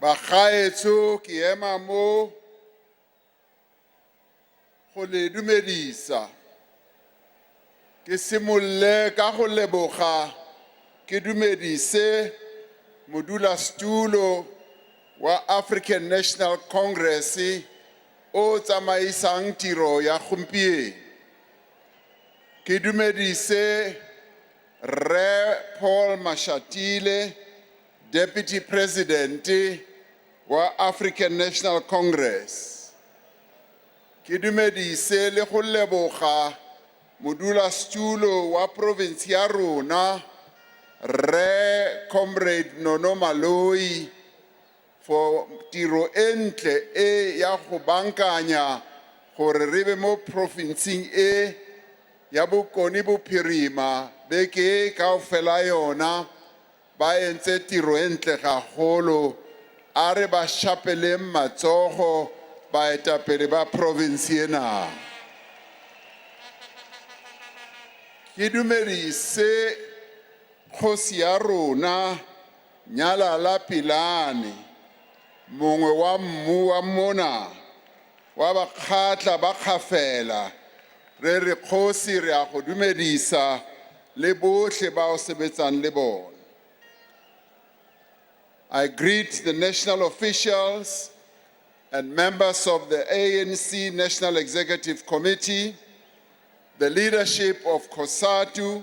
Bagaetso ke ema mo go le dumedisa. Ke simolle ka go leboga ke dumedise modulasetulo wa African National Congress o tsamaisang tiro ya gompieno. Ke dumedise Re Paul Mashatile, Deputy President wa African National Congress. Ke dumedise le go leboga modulasetulo wa province ya rona Re Comrade Nono Maloi for tiro entle e ya go bankanya gore re be mo provinceng e ya Bokone Bophirima beke kaofela yona ba entse tiro entle gagolo a re ba shapeleng matsogo baetapele ba province ena. Ke dumedise kgosi ya rona Nyalala Pilane, mongwe wa mmu wa mona wa bakgatla ba kgafela. Re re kgosi re a go dumedisa le bohle ba o sebetsang le bona. I greet the national officials and members of the ANC National Executive Committee, the leadership of COSATU,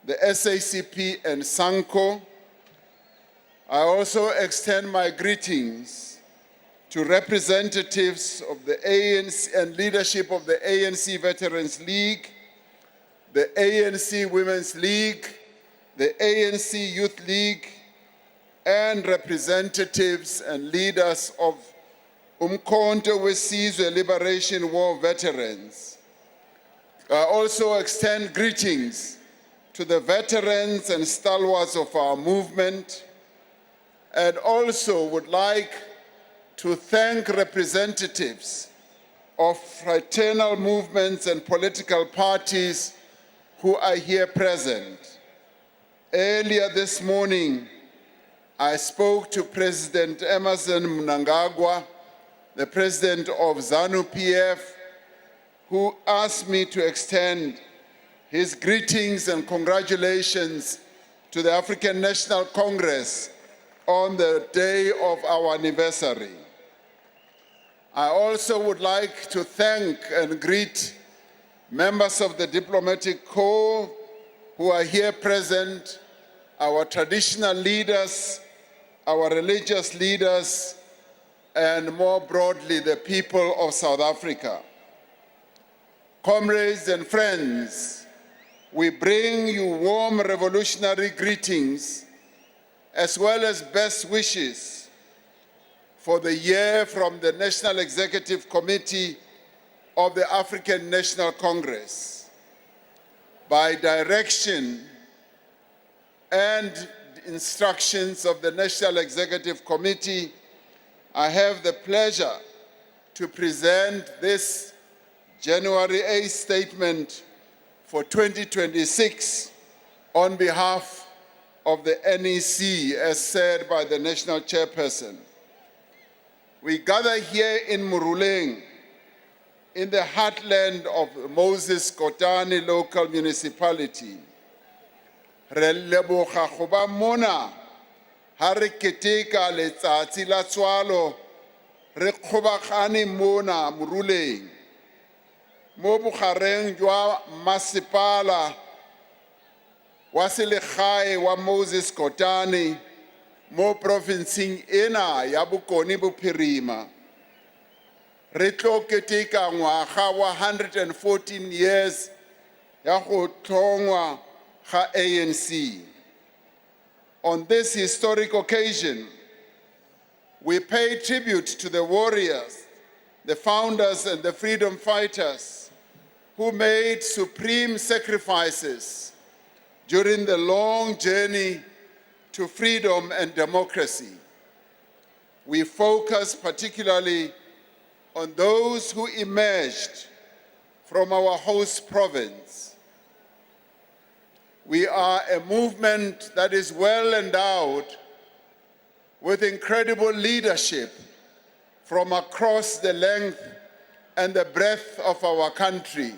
the SACP and SANCO. I also extend my greetings to representatives of the ANC and leadership of the ANC Veterans League, the ANC Women's League, the ANC Youth League, and representatives and leaders of Umkhonto Wesizwe Liberation War veterans. I also extend greetings to the veterans and stalwarts of our movement, and also would like to thank representatives of fraternal movements and political parties who are here present. Earlier this morning, I spoke to President Emmerson Mnangagwa, the president of ZANU-PF, who asked me to extend his greetings and congratulations to the African National Congress on the day of our anniversary. I also would like to thank and greet members of the diplomatic corps who are here present, our traditional leaders, our religious leaders, and more broadly, the people of South Africa. Comrades and friends, we bring you warm revolutionary greetings as well as best wishes for the year from the National Executive Committee of the African National Congress. By direction and instructions of the National Executive Committee, I have the pleasure to present this January 8th statement for 2026 on behalf of the NEC, as said by the National Chairperson. We gather here in Moruleng, in the heartland of Moses Kotane local municipality. Re leboga go ba mona ha re keteka letsatsi la tswalo re kgobagane mona Moruleng mo bogareng jwa masepala wa selegae wa Moses Kotane mo provinceng ena ya Bokone Bophirima. Re tlo keteka ngwaga wa 114 years ya go tlhongwa ga ANC. On this historic occasion, we pay tribute to the warriors, the founders and the freedom fighters who made supreme sacrifices during the long journey to freedom and democracy. We focus particularly on those who emerged from our host province. We are a movement that is well endowed with incredible leadership from across the length and the breadth of our country.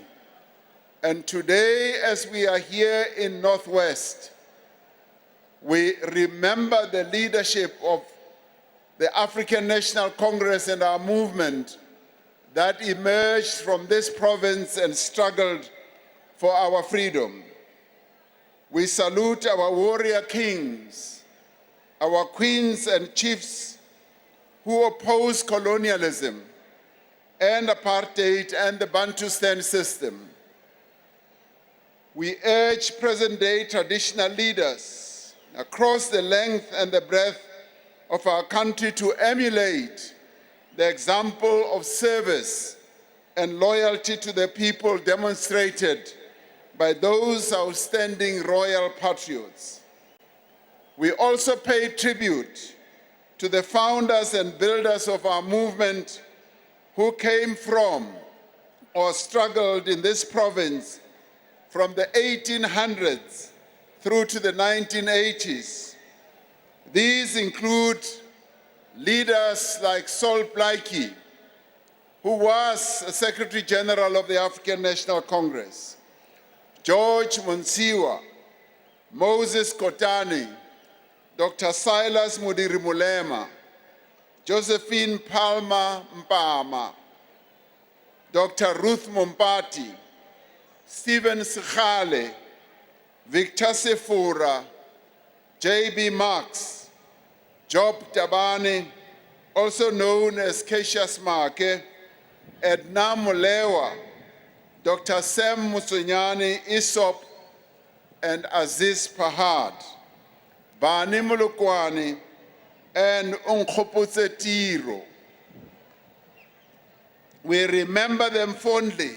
And today, as we are here in Northwest, we remember the leadership of the African National Congress and our movement that emerged from this province and struggled for our freedom. We salute our warrior kings, our queens and chiefs who opposed colonialism and apartheid and the Bantustan system. We urge present-day traditional leaders across the length and the breadth of our country to emulate the example of service and loyalty to the people demonstrated by those outstanding royal patriots. We also pay tribute to the founders and builders of our movement who came from or struggled in this province from the 1800s through to the 1980s. These include leaders like Sol Plaatje, who was Secretary General of the African National Congress, George Monsiwa, Moses Kotane, Dr. Silas Mudiri Mulema, Josephine Palmer Mpama, Dr. Ruth Mompati, Stephen Sikhale, Victor Sefura, J.B. Marks, Job Tabane, also known as Cassius Make, Edna Molewa, Dr. Sam Musunyani Isop, and Aziz Pahad, Bani Mulukwani, and Unkgopotse Tiro. We remember them fondly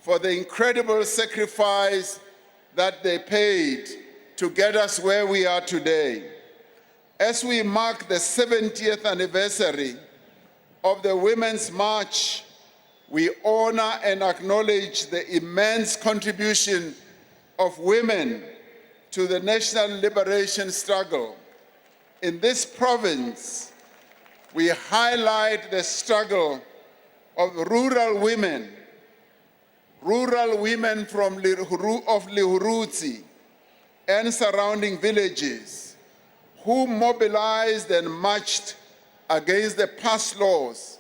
for the incredible sacrifice that they paid to get us where we are today. As we mark the 70th anniversary of the Women's March, we honor and acknowledge the immense contribution of women to the national liberation struggle. In this province, we highlight the struggle of rural women from Lihurutsi and surrounding villages who mobilized and marched against the past laws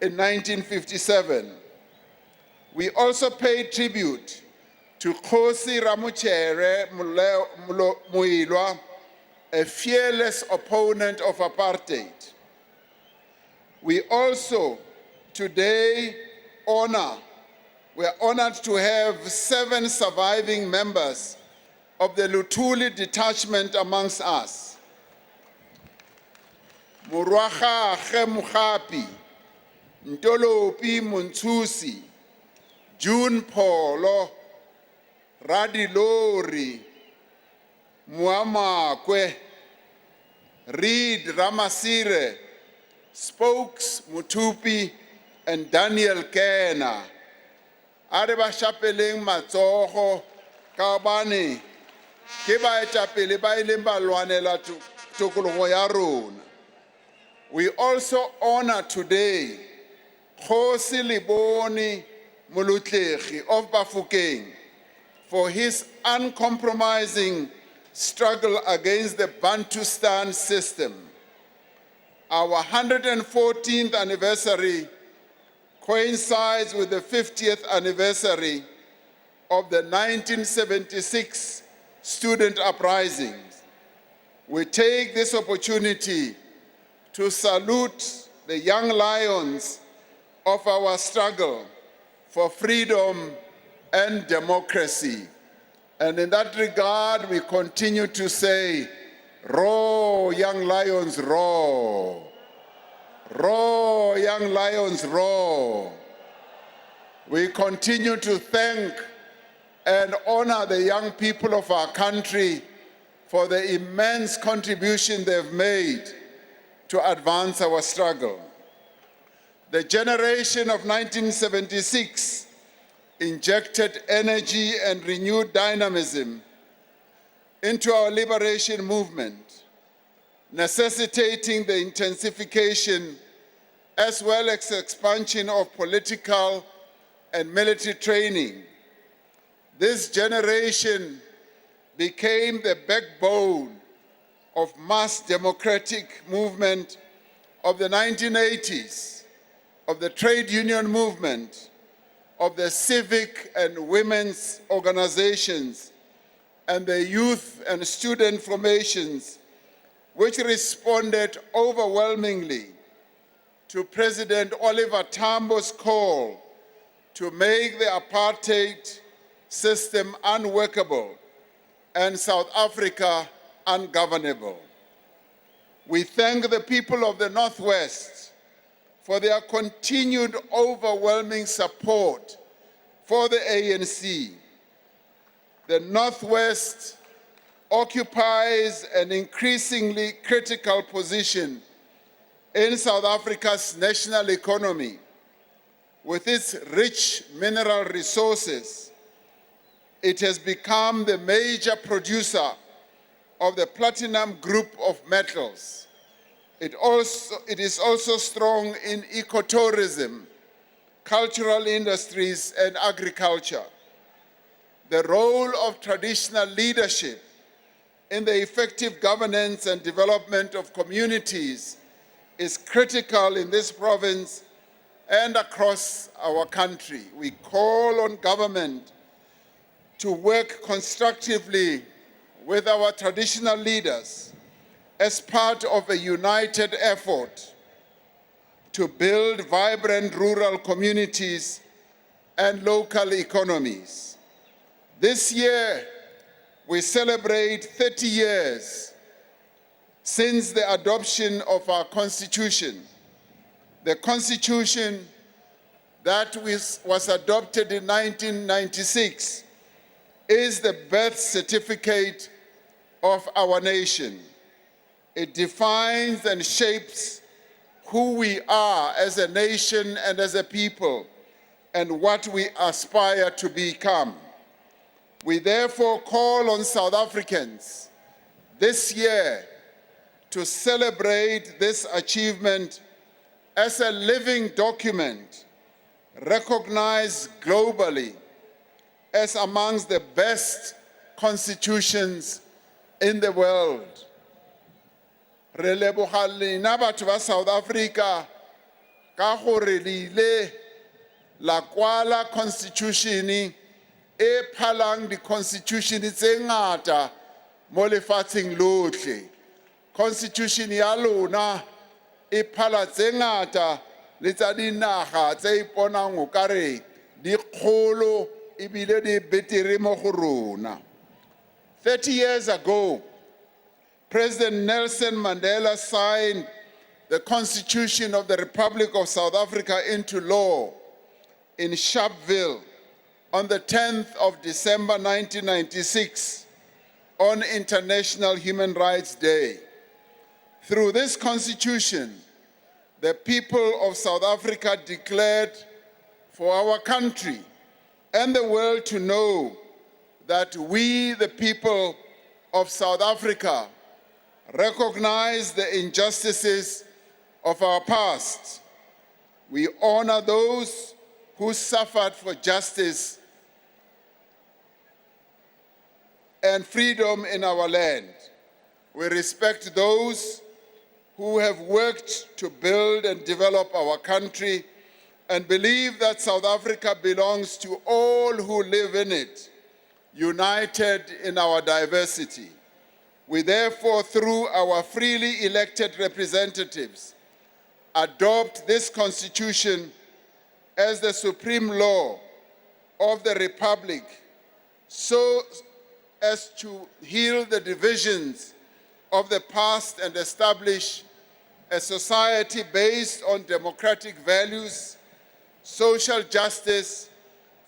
in 1957. We also paid tribute to Kgosi Ramuchere Muilwa, a fearless opponent of apartheid. We also today we're honored to have 7 surviving members of the Luthuli detachment amongst us. Murwaga Mugapi, Ntolopi Muntsusi, June Polo, Radilori, Muamakwe, Reed Ramasire, Spokes Mutupi, and Daniel Kena. Areba Chapeleng Matsoho, Kabani, Kiba Chapele Bailimba Luanela Tukuluhoyarun. We also honor today Kgosi Liboni Molutlehi of Bafokeng for his uncompromising struggle against the Bantustan system. Our 114th anniversary coincides with the 50th anniversary of the 1976 student uprisings. We take this opportunity to salute the young lions of our struggle for freedom and democracy. And in that regard, we continue to say, roar, young lions, roar. Roar, young lions, roar. We continue to thank and honor the young people of our country for the immense contribution they've made to advance our struggle. The generation of 1976 injected energy and renewed dynamism into our liberation movement. necessitating the intensification as well as expansion of political and military training. This generation became the backbone of mass democratic movement of the 1980s, of the trade union movement, of the civic and women's organizations, and the youth and student formations, which responded overwhelmingly to President Oliver Tambo's call to make the apartheid system unworkable and South Africa ungovernable. We thank the people of the Northwest for their continued overwhelming support for the ANC. The Northwest occupies an increasingly critical position in South Africa's national economy. With its rich mineral resources, it has become the major producer of the platinum group of metals. It is also strong in ecotourism, cultural industries, and agriculture. The role of traditional leadership in the effective governance and development of communities is critical in this province and across our country. We call on government to work constructively with our traditional leaders as part of a united effort to build vibrant rural communities and local economies. This year, we celebrate 30 years since the adoption of our Constitution. The Constitution that was adopted in 1996 is the birth certificate of our nation. It defines and shapes who we are as a nation and as a people, and what we aspire to become. We therefore call on South Africans this year to celebrate this achievement as a living document, recognized globally as amongst the best constitutions in the world. Re leboga lena batho ba South Africa ka gore le ile la kwala constitution e phalang di-constitution tse ngata mo lefatsheng lotlhe. Constitution ya lona e phala tse ngata le tsa dinaga tse iponang o kare di kgolo ebile di betere mo go rona. 30 years ago, President Nelson Mandela signed the Constitution of the Republic of South Africa into law in Sharpeville on the 10th of December 1996 on International Human Rights Day. Through this Constitution, the people of South Africa declared for our country and the world to know that we, the people of South Africa, recognize the injustices of our past. We honor those who suffered for justice and freedom in our land. We respect those who have worked to build and develop our country and believe that South Africa belongs to all who live in it, united in our diversity. We therefore, through our freely elected representatives, adopt this Constitution as the supreme law of the Republic, so as to heal the divisions of the past and establish a society based on democratic values, social justice,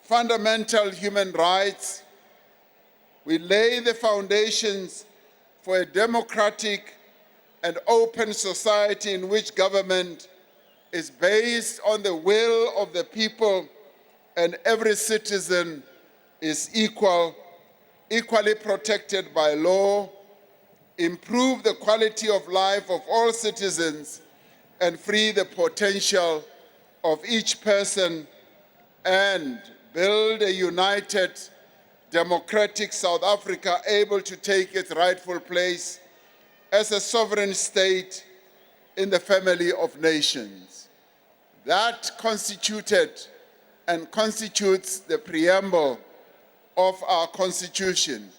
fundamental human rights. We lay the foundations for a democratic and open society in which government is based on the will of the people and every citizen is equally protected by law, improve the quality of life of all citizens, and free the potential of each person, and build a united, democratic South Africa able to take its rightful place as a sovereign state in the family of nations. That constituted and constitutes the preamble of our Constitution,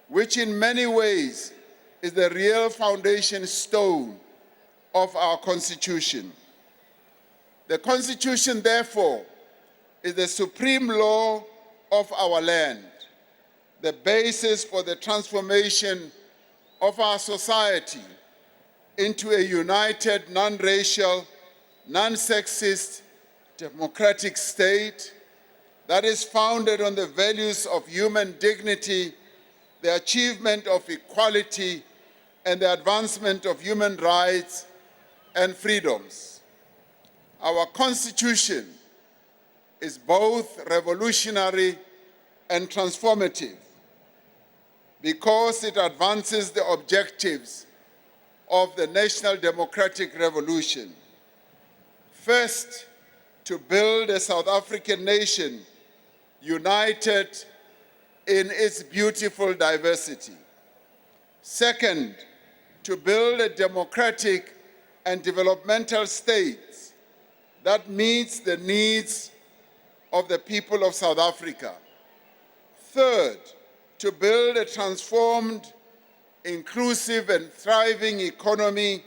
which in many ways is the real foundation stone of our Constitution. The Constitution, therefore, is the supreme law of our land, the basis for the transformation of our society into a united, non-racial, non-sexist, democratic state that is founded on the values of human dignity, the achievement of equality, and the advancement of human rights and freedoms. Our Constitution is both revolutionary and transformative because it advances the objectives of the National Democratic Revolution. First, to build a South African nation united in its beautiful diversity. Second, to build a democratic and developmental state that meets the needs of the people of South Africa. Third, to build a transformed, inclusive and thriving economy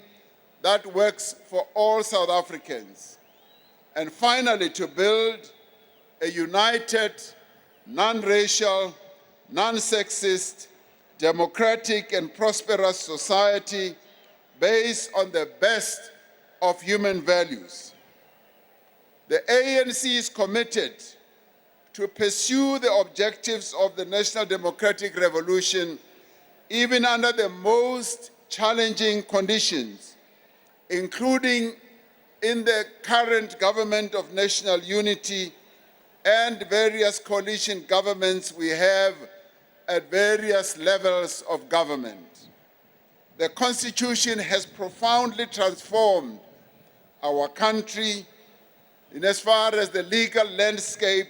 that works for all South Africans. And finally, to build a united, non-racial, non-sexist, democratic and prosperous society based on the best of human values. The ANC is committed to pursue the objectives of the National Democratic Revolution even under the most challenging conditions, including in the current government of national unity and various coalition governments we have at various levels of government. The Constitution has profoundly transformed our country in as far as the legal landscape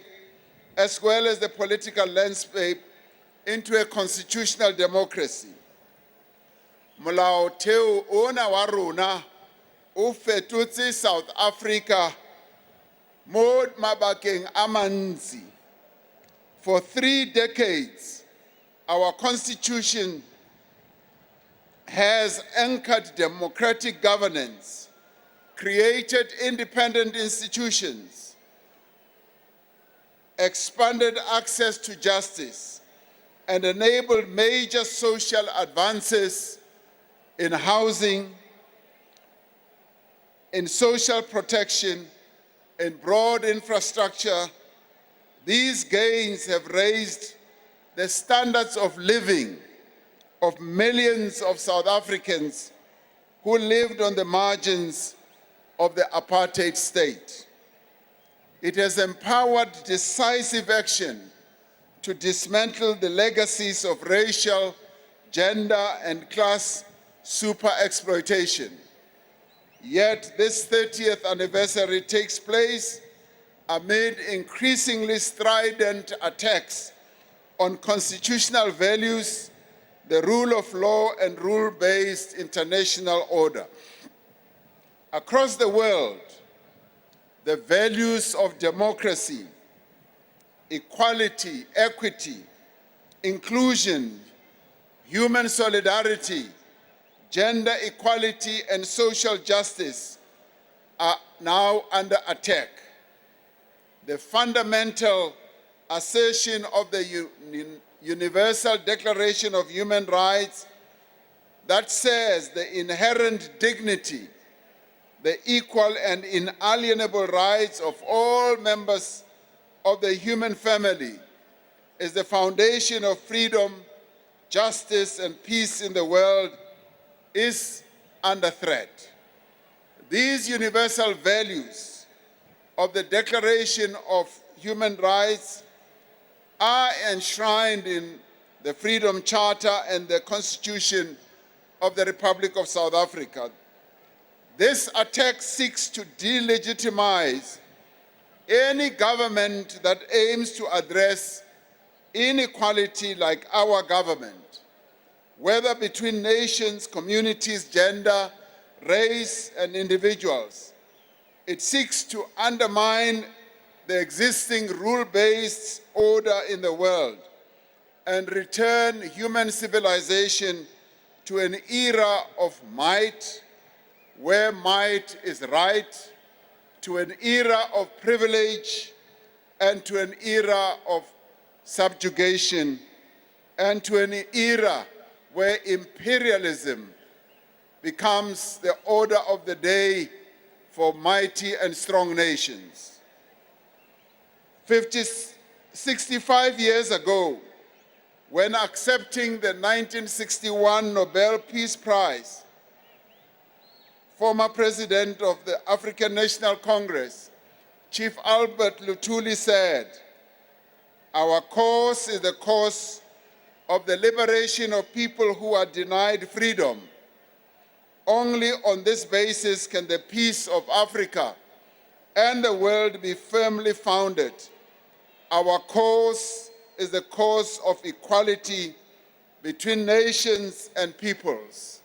as well as the political landscape into a constitutional democracy. Molaotheo ona wa rona o fetotse South Africa mo mabakeng a mantsi. For 3 decades, our Constitution has anchored democratic governance, created independent institutions, expanded access to justice, and enabled major social advances in housing, in social protection, in broad infrastructure. These gains have raised the standards of living of millions of South Africans who lived on the margins of the apartheid state. It has empowered decisive action to dismantle the legacies of racial, gender, and class super-exploitation. Yet this 30th anniversary takes place amid increasingly strident attacks on constitutional values, the rule of law, and rule-based international order. Across the world, the values of democracy, equality, equity, inclusion, human solidarity, gender equality, and social justice are now under attack. The fundamental assertion of the Universal Declaration of Human Rights that says the inherent dignity, the equal and inalienable rights of all members of the human family is the foundation of freedom, justice, and peace in the world is under threat. These universal values of the Declaration of Human Rights are enshrined in the Freedom Charter and the Constitution of the Republic of South Africa. This attack seeks to delegitimize any government that aims to address inequality like our government, whether between nations, communities, gender, race, and individuals. It seeks to undermine the existing rule-based order in the world and return human civilization to an era of might, where might is right, to an era of privilege, and to an era of subjugation, and to an era where imperialism becomes the order of the day for mighty and strong nations. 65 years ago, when accepting the 1961 Nobel Peace Prize, former President of the African National Congress, Chief Albert Luthuli said, "Our cause is the cause of the liberation of people who are denied freedom. Only on this basis can the peace of Africa and the world be firmly founded. Our cause is the cause of equality between nations and peoples.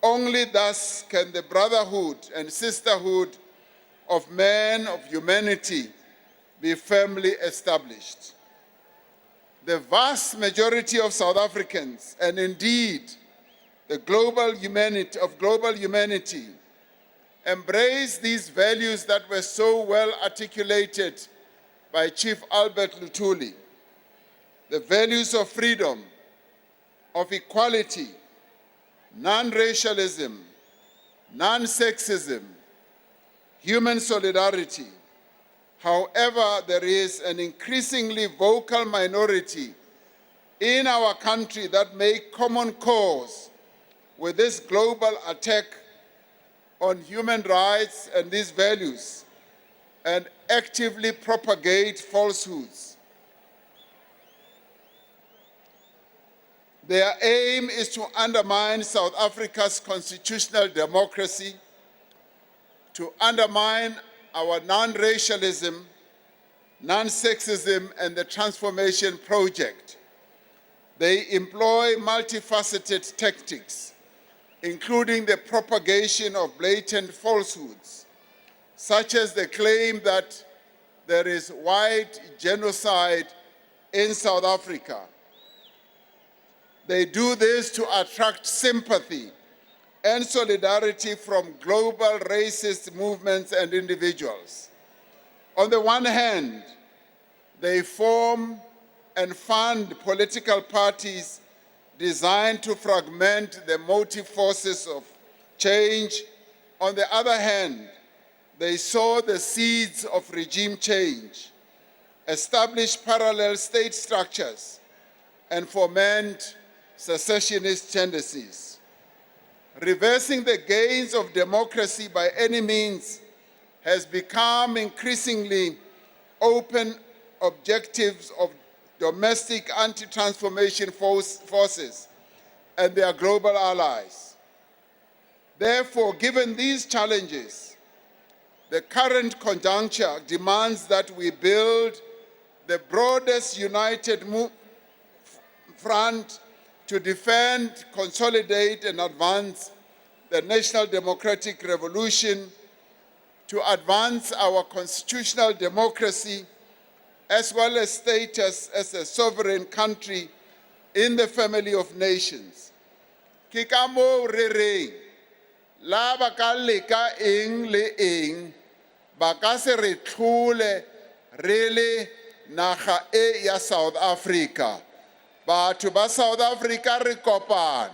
Only thus can the brotherhood and sisterhood of man, of humanity, be firmly established." The vast majority of South Africans, and indeed the global humanity, embrace these values that were so well articulated by Chief Albert Luthuli. The values of freedom, of equality, non-racialism, non-sexism, human solidarity. However, there is an increasingly vocal minority in our country that make common cause with this global attack on human rights and these values, and actively propagate falsehoods. Their aim is to undermine South Africa's constitutional democracy, to undermine our non-racialism, non-sexism, and the transformation project. They employ multifaceted tactics, including the propagation of blatant falsehoods, such as the claim that there is white genocide in South Africa. They do this to attract sympathy and solidarity from global racist movements and individuals. On the one hand, they form and fund political parties designed to fragment the motive forces of change. On the other hand, they sow the seeds of regime change, establish parallel state structures, and foment secessionist tendencies. Reversing the gains of democracy by any means has become increasingly open objectives of domestic anti-transformation forces and their global allies. Therefore, given these challenges, the current conjuncture demands that we build the broadest united front to defend, consolidate, and advance the national democratic revolution, to advance our constitutional democracy, as well as status as a sovereign country in the family of nations. Ke ka moo re reng, la ba ka leka eng le eng, ba ka se re tlhole re le naga e ya South Africa. Batho ba South Africa re kopane,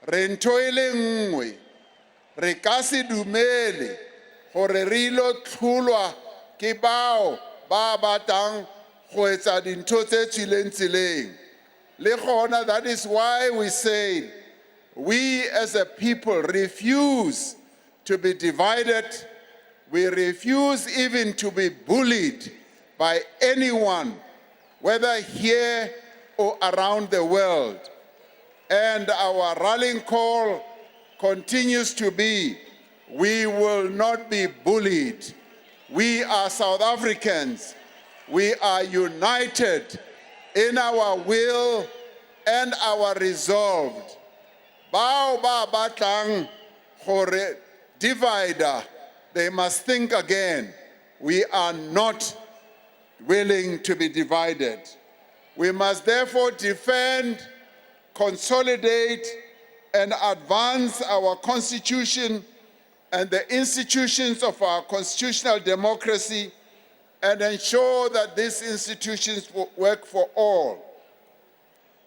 re ntho e le nngwe, re ka se dumele gore re ilo tlholwa ke bao ba batang go etsa dintho tse tswileng tseleng. Le gona, that is why we say we as a people refuse to be divided. We refuse even to be bullied by anyone, whether here or around the world. And our rallying call continues to be, we will not be bullied. We are South Africans. We are united in our will and our resolve. Bao ba batlang gore divider, they must think again. We are not willing to be divided. We must therefore defend, consolidate, and advance our Constitution and the institutions of our constitutional democracy and ensure that these institutions will work for all.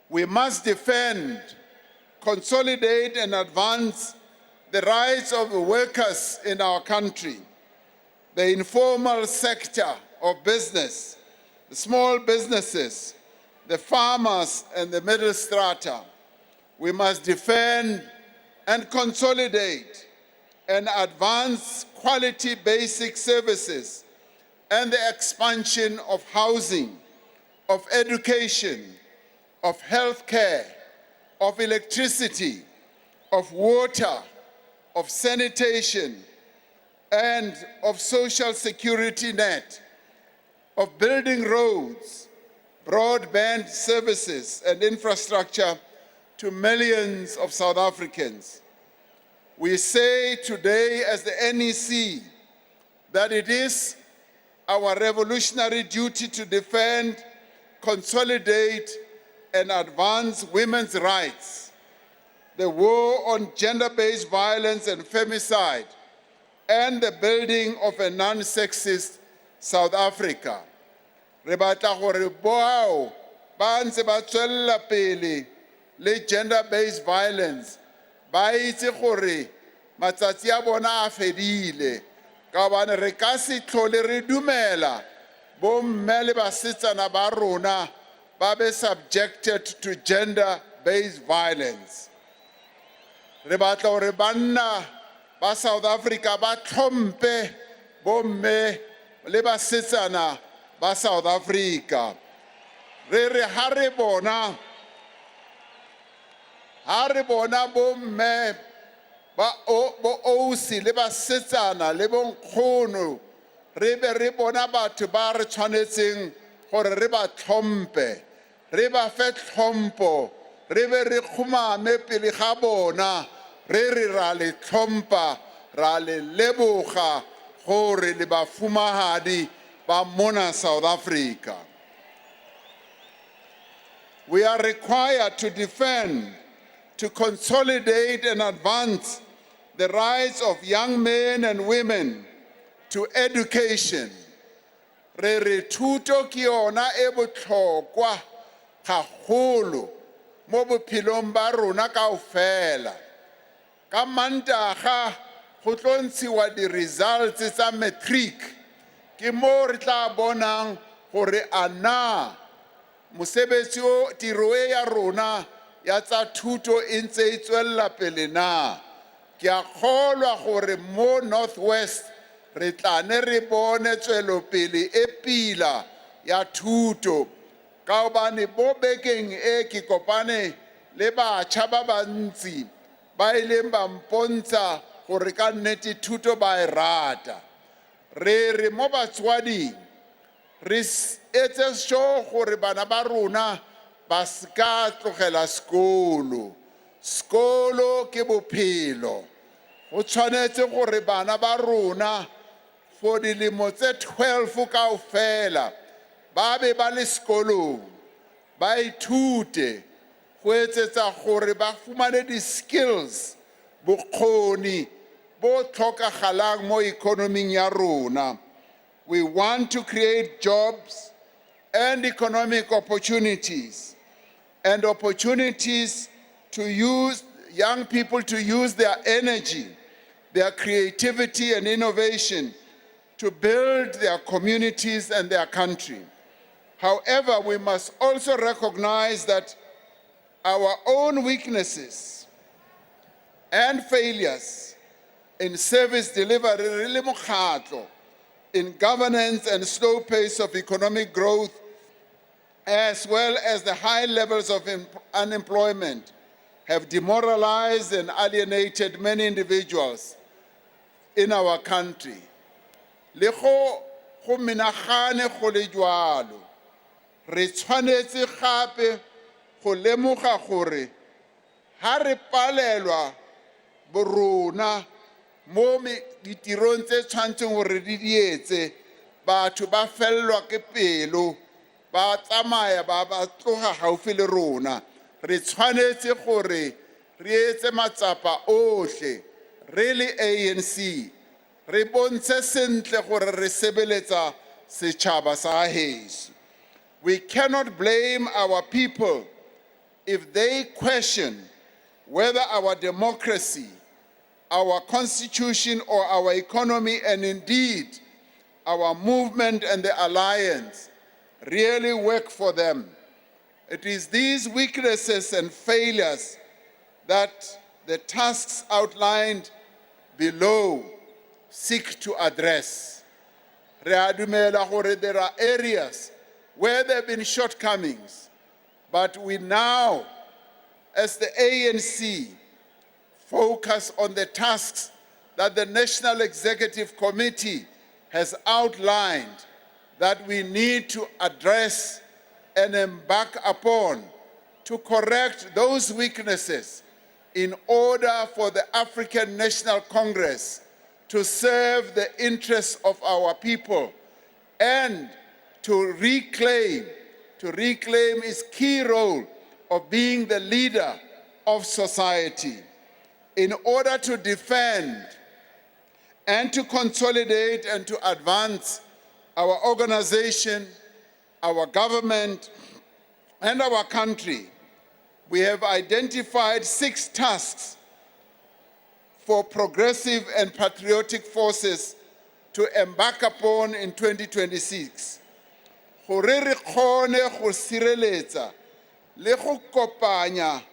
We must defend, consolidate, and advance the rights of the workers in our country, the informal sector of business, the small businesses, the farmers, and the middle strata. We must defend and consolidate and advance quality basic services and the expansion of housing, of education, of healthcare, of electricity, of water, of sanitation, and of social security net, of building roads, broadband services, and infrastructure to millions of South Africans. We say today as the NEC that it is our revolutionary duty to defend, consolidate, and advance women's rights, the war on gender-based violence and femicide, and the building of a non-sexist South Africa. Re batla gore boao ba ntse ba tswella pele le gender-based violence ba itse gore matsatsi a bona a fedile ka gobane re ka se tlhole re dumela bomme le basetsana ba rona ba be subjected to gender-based violence. Re batla gore banna ba South Africa ba tlhompe bomme le basetsana ba South Africa. Re ha re bona bomme ba ausi le basetsana le bonkgono re be re bona batho ba re tshwanetseng gore re ba tlhompe, re ba fe tlhompo, re be re khumame pele ga bona, re re ra le tlhompa, ra le leboga gore le ba fumahadi ba mona South Africa. We are required to defend, to consolidate and advance the rights of young men and women to education. Re re thuto ke yona e botlhokwa gagolo mo bophelong ba rona kaofela. Ka Mantaga go tlo ntshiwa di-results tsa matric ke mo re tla bonang gore a na mosebetsi o tiro e ya rona ya tsa thuto e ntse e tswella pele na. Ke a kgolwa gore mo Northwest re tla ne re bone tswelopele e pila ya thuto ka gobane mo bekeng e ke kopane le batjha ba bantsi ba ileng ba mpontsha gore ka nnete thuto ba e rata. Re mo batswading re etse sure gore bana ba rona ba ska tlogela sekolo. Sekolo ke bophelo. Go tshwanetse gore bana ba rona for dilemo tse 12 kaofela ba be ba le sekolong, ba ithute go etsetsa gore ba fumane di-skills, bokgoni bo tlhokagalang mo economing ya rona. We want to create jobs and economic opportunities and opportunities to use young people to use their energy, their creativity and innovation to build their communities and their country. However, we must also recognize that our own weaknesses and failures in service delivery, really mokgatlo, in governance and slow pace of economic growth, as well as the high levels of unemployment, have demoralized and alienated many individuals in our country. Le go menagane go le jwalo, re tshwanetse gape go lemoga gore ha re palelwa borona mo ditirong tse tshwantseng gore di dietse, batho ba fellwa ke pelo, ba tsamaya ba tloga gaufi le rona. Re tshwanetse gore re etse matsapa ohle, really ANC, re bontshe sentle gore re sebeletsa setšhaba sa heso. We cannot blame our people if they question whether our democracy, our constitution, or our economy, and indeed our movement and the alliance really work for them. It is these weaknesses and failures that the tasks outlined below seek to address. Re a dumela gore there are areas where there have been shortcomings, but we now, as the ANC, focus on the tasks that the National Executive Committee has outlined that we need to address and embark upon to correct those weaknesses in order for the African National Congress to serve the interests of our people and to reclaim its key role of being the leader of society. In order to defend and to consolidate and to advance our organization, our government, and our country, we have identified 6 tasks for progressive and patriotic forces to embark upon in 2026. Gore re kgone go sireletsa le go kopanya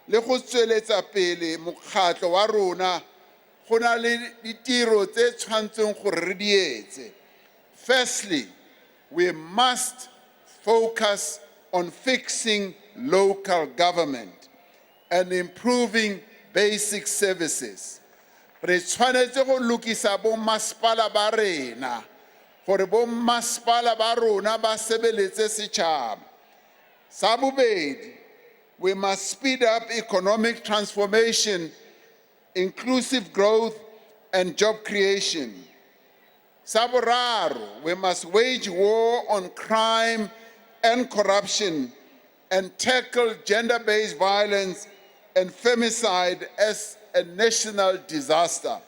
le go tsweletsa pele mokgatlo wa rona, go na le ditiro tse tshwantseng gore re di etse. Firstly, we must focus on fixing local government and improving basic services. Re tshwanetse go lokisa bo masepala ba rena gore bo masepala ba rona ba sebeletse setšhaba. Sa bobedi, we must speed up economic transformation, inclusive growth, and job creation. Sa boraro, we must wage war on crime and corruption and tackle gender-based violence and femicide as a national disaster.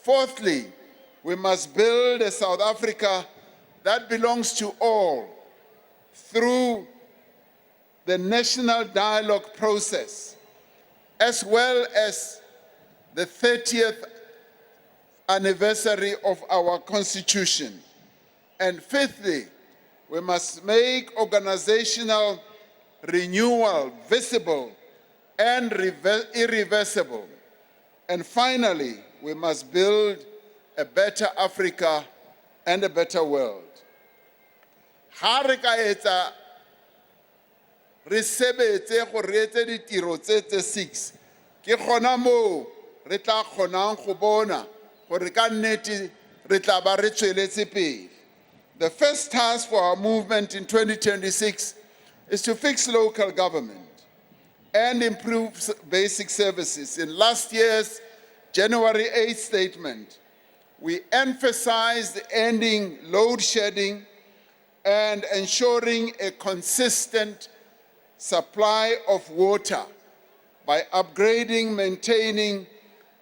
Fourthly, we must build a South Africa that belongs to all through the national dialogue process, as well as the 30th anniversary of our Constitution. And fifthly, we must make organizational renewal visible and irreversible. And finally, we must build a better Africa and a better world. Ha re ka etsa re sebetse go re etse ditiro tse 6, ke gona mo re tla kgonang go bona gore ka nnete re tla ba re tsweletse pele. The first task for our movement in 2026 is to fix local government and improve basic services. In last year's January 8th statement, we emphasized ending load shedding and ensuring a consistent supply of water by upgrading, maintaining,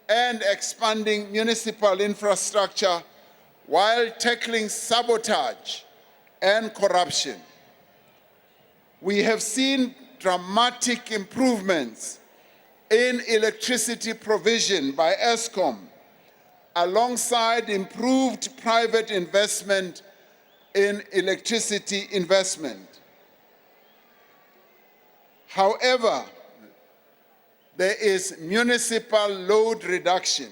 and expanding municipal infrastructure while tackling sabotage and corruption. We have seen dramatic improvements in electricity provision by Eskom, alongside improved private investment in electricity investment. However, there is municipal load reduction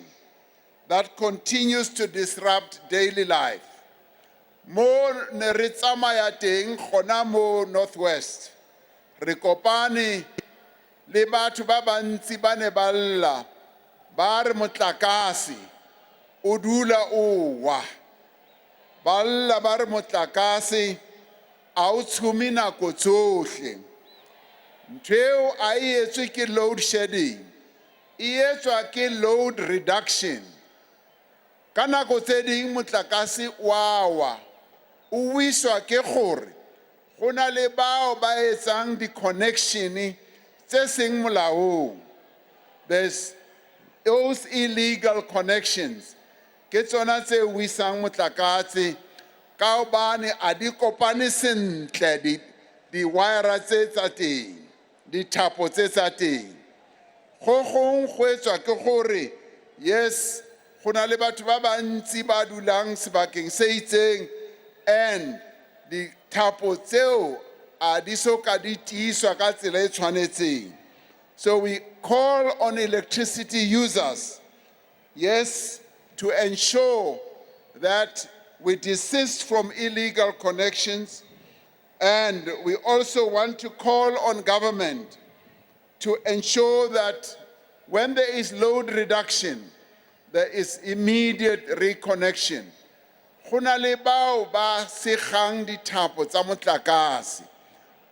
that continues to disrupt daily life. Mo ne re tsamaya teng gona mo Northwest, re kopane le batho ba bantsi ba ne ba lla ba re motlakase o dula o wa ba lla ba re motlakase a o tshumi nako tsohle ntho eo a e etswe ke load shedding e etswa ke load reduction ka nako tse ding motlakase wa wa o wiswa ke gore go na le bao ba etsang di-connection tse seng molaong. There's those illegal connections ke tsona tse wisang motlakase ka hobane a di kopane sentle di-wire tse tsa teng dithapo tse tsa teng go gong go etswa ke gore yes go na le batho ba bantsi ba dulang sebakeng se itseng and dithapo tseo a di soka di tiiswa ka tsela e tshwanetseng. So we call on electricity users, yes, to ensure that we desist from illegal connections, and we also want to call on government to ensure that when there is load reduction, there is immediate reconnection. Go na le bao ba segang dithapo tsa motlakase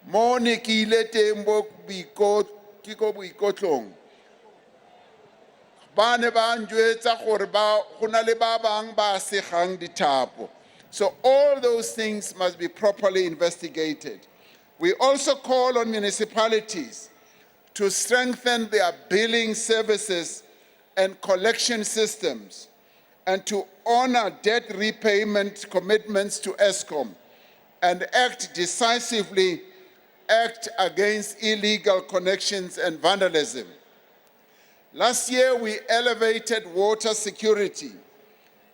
mo ne ke ile teng ko boikotlong ba ne ba njwetsa gore go na le ba bang ba segang dithapo. So all those things must be properly investigated. We also call on municipalities to strengthen their billing services and collection systems and to honor debt repayment commitments to ESCOM and act decisively against illegal connections and vandalism. Last year, we elevated water security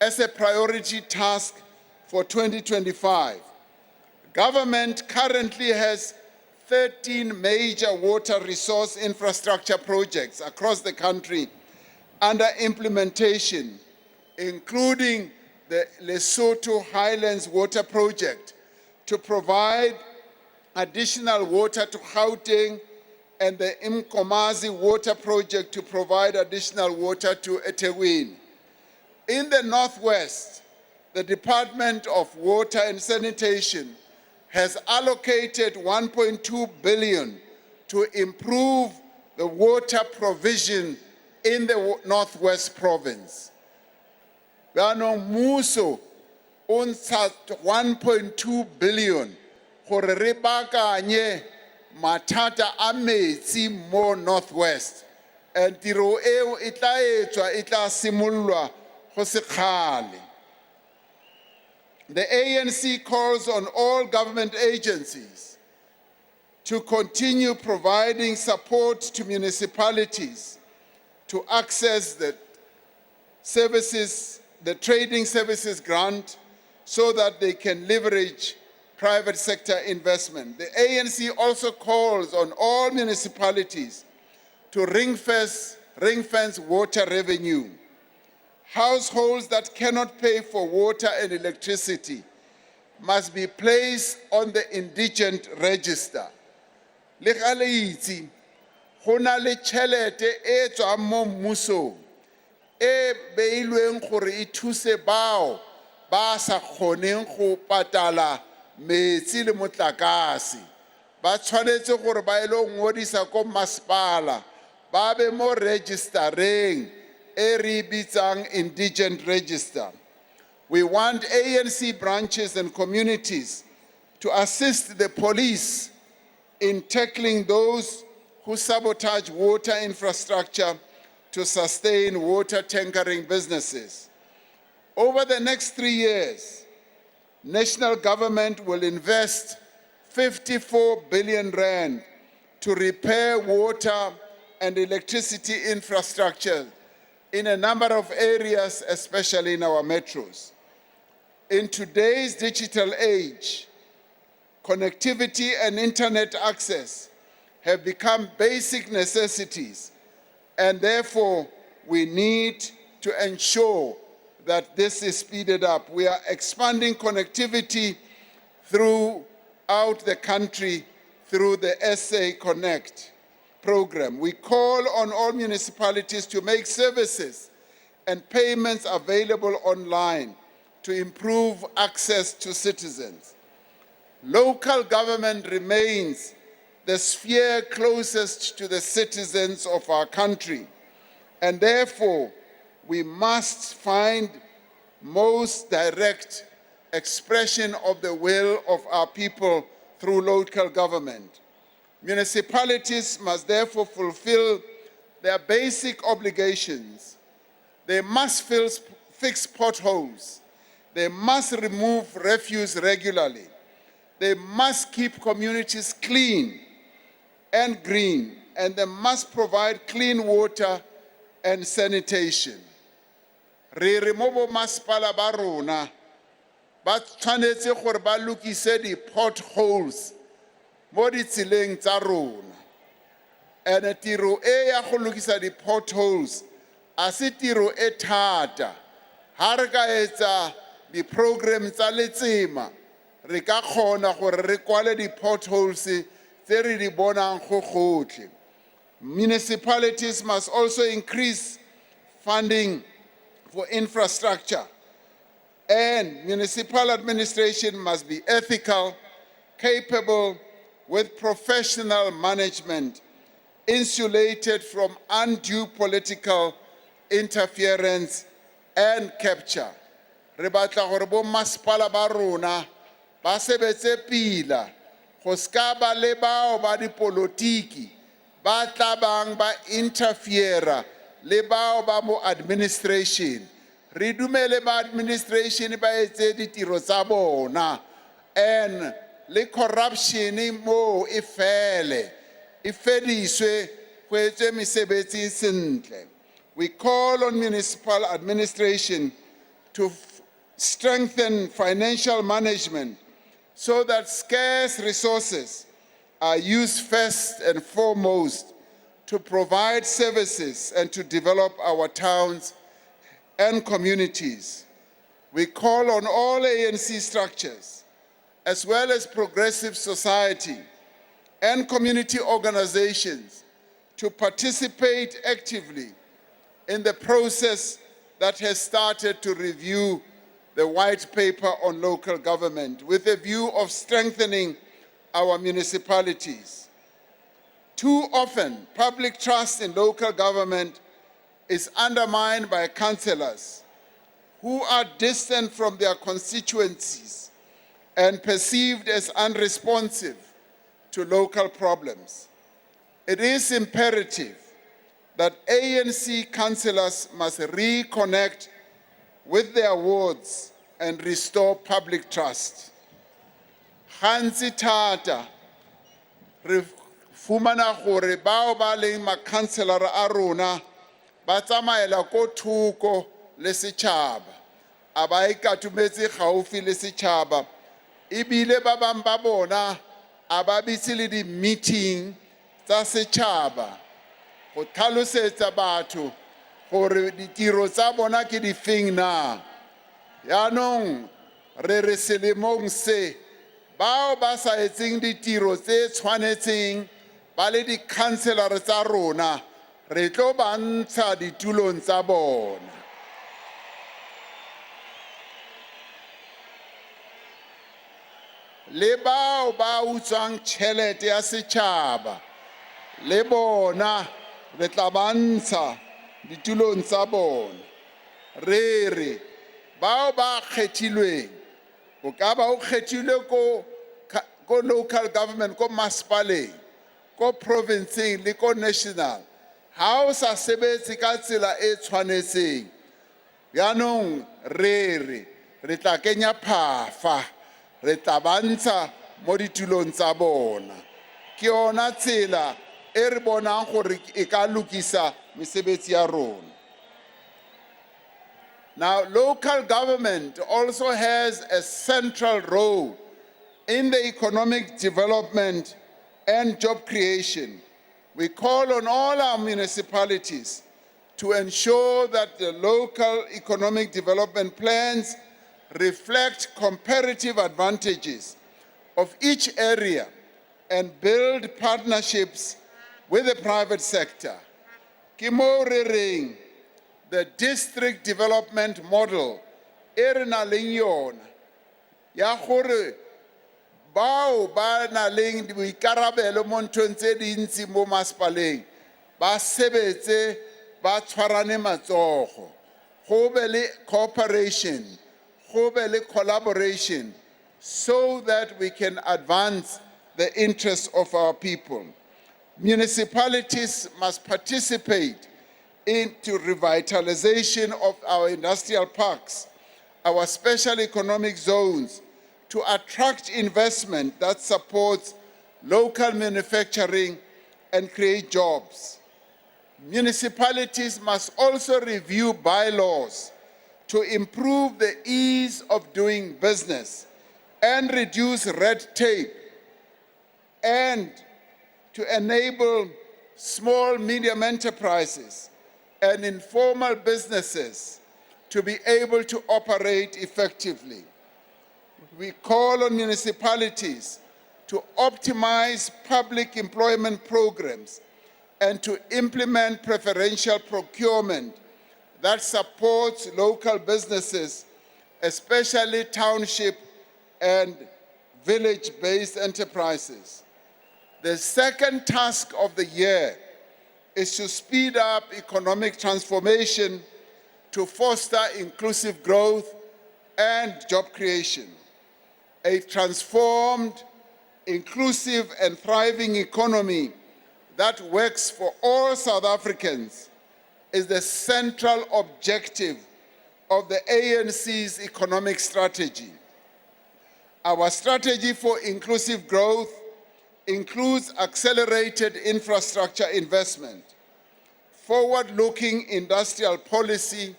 as a priority task for 2025. Government currently has 13 major water resource infrastructure projects across the country under implementation, including the Lesotho Highlands Water Project to provide additional water to Gauteng and the Mkomazi Water Project to provide additional water to eThekwini. In the Northwest, the Department of Water and Sanitation has allocated 1.2 billion to improve the water provision in the Northwest Province. Muso owns 1.2 billion gore re baakanye mathata a metsi mo Northwest. And tiro eo e tla etswa e tla simololwa go se kgale. The ANC calls on all government agencies to continue providing support to municipalities to access the services, the trading services grant, so that they can leverage private sector investment. The ANC also calls on all municipalities to ring-fence water revenue. Households that cannot pay for water and electricity must be placed on the indigent register. Le gale itse go na le tšhelete e tswang mo mmusong e beilweng gore e thuse bao ba sa kgoneng go patala metsi le motlakase. Ba tshwanetse gore ba ile go ngodisa ko masepala ba be mo registereng e re bitsang indigent register. We want ANC branches and communities to assist the police in tackling those who sabotage water infrastructure to sustain water tankering businesses. Over the next 3 years, national government will invest 54 billion rand to repair water and electricity infrastructure in a number of areas, especially in our metros. In today's digital age, connectivity and internet access have become basic necessities, and therefore we need to ensure that this is speeded up. We are expanding connectivity throughout the country through the SA Connect program. We call on all municipalities to make services and payments available online to improve access to citizens. Local government remains the sphere closest to the citizens of our country, and therefore we must find most direct expression of the will of our people through local government. Municipalities must therefore fulfill their basic obligations. They must fix potholes. They must remove refuse regularly. They must keep communities clean and green, and they must provide clean water and sanitation. Re re mo bo masepala ba rona ba tshwanetse gore ba lokise di potholes mo ditseleng tsa rona. And tiro e ya go lokisa di potholes a se tiro e thata. Ha re ka etsa di program tsa letsema re ka kgona gore re kwale di potholes tse re di bonang go gotlhe. Municipalities must also increase funding for infrastructure, and municipal administration must be ethical, capable, with professional management, insulated from undue political interference and capture. Re batla gore bo masepala ba rona ba sebetse pila go ska ba le bao ba dipolotiki ba tla bang ba interfere le bao ba mo administration. Re dumele ba administration ba etse ditiro tsa bona, and le corruption mo e fele e fediswe go etse mesebetsi sentle. We call on municipal administration to strengthen financial management so that scarce resources are used first and foremost to provide services and to develop our towns and communities. We call on all ANC structures, as well as progressive society and community organizations, to participate actively in the process that has started to review the white paper on local government with a view of strengthening our municipalities. Too often, public trust in local government is undermined by councillors who are distant from their constituencies and perceived as unresponsive to local problems. It is imperative that ANC councillors must reconnect with their wards and restore public trust. Gantsi thata re fumana gore bao ba leng makhanselara a rona ba tsamaela ko thoko le setšhaba, a ba ikatumetse gaufi le setšhaba, ebile ba bang ba bona a ba bitse le di-meeting tsa setšhaba go tlhalosetsa batho gore ditiro tsa bona ke di feng na. Yaanong re re selemong se bao ba sa etseng ditiro tse tshwanetseng ba le di-councillor tsa rona re tlo ba ntsha ditulong tsa bona. Le bao ba utswang tšhelete ya setšhaba le bona re tla ba ntsha ditulong tsa bona. Re re bao ba kgethilweng o ka ba o kgethilwe ko local government, ko masepaleng, ko provinceng le ko national, ha o sa sebetse ka tsela e tshwanetseng, yaanong re tla kenya phafa, re tla ba ntsha mo ditulong tsa bona. Ke yona tsela e re bonang gore e ka lokisa mesebetsi ya rona. Now, local government also has a central role in the economic development and job creation. We call on all our municipalities to ensure that the local economic development plans reflect comparative advantages of each area and build partnerships with the private sector. Ke mo re reng the district development model e re nang le yona ya gore bao ba nang le boikarabelo mo nthong tse dintsi mo masepaleng ba sebetse ba tshwarane matsogo go be le cooperation go be le collaboration so that we can advance the interests of our people. Municipalities must participate into revitalization of our industrial parks, our special economic zones, to attract investment that supports local manufacturing and create jobs. Municipalities must also review bylaws to improve the ease of doing business and reduce red tape, and to enable small, medium enterprises and informal businesses to be able to operate effectively. We call on municipalities to optimize public employment programs and to implement preferential procurement that supports local businesses, especially township and village-based enterprises. The second task of the year is to speed up economic transformation to foster inclusive growth and job creation. A transformed, inclusive and thriving economy that works for all South Africans is the central objective of the ANC's economic strategy. Our strategy for inclusive growth includes accelerated infrastructure investment, forward-looking industrial policy,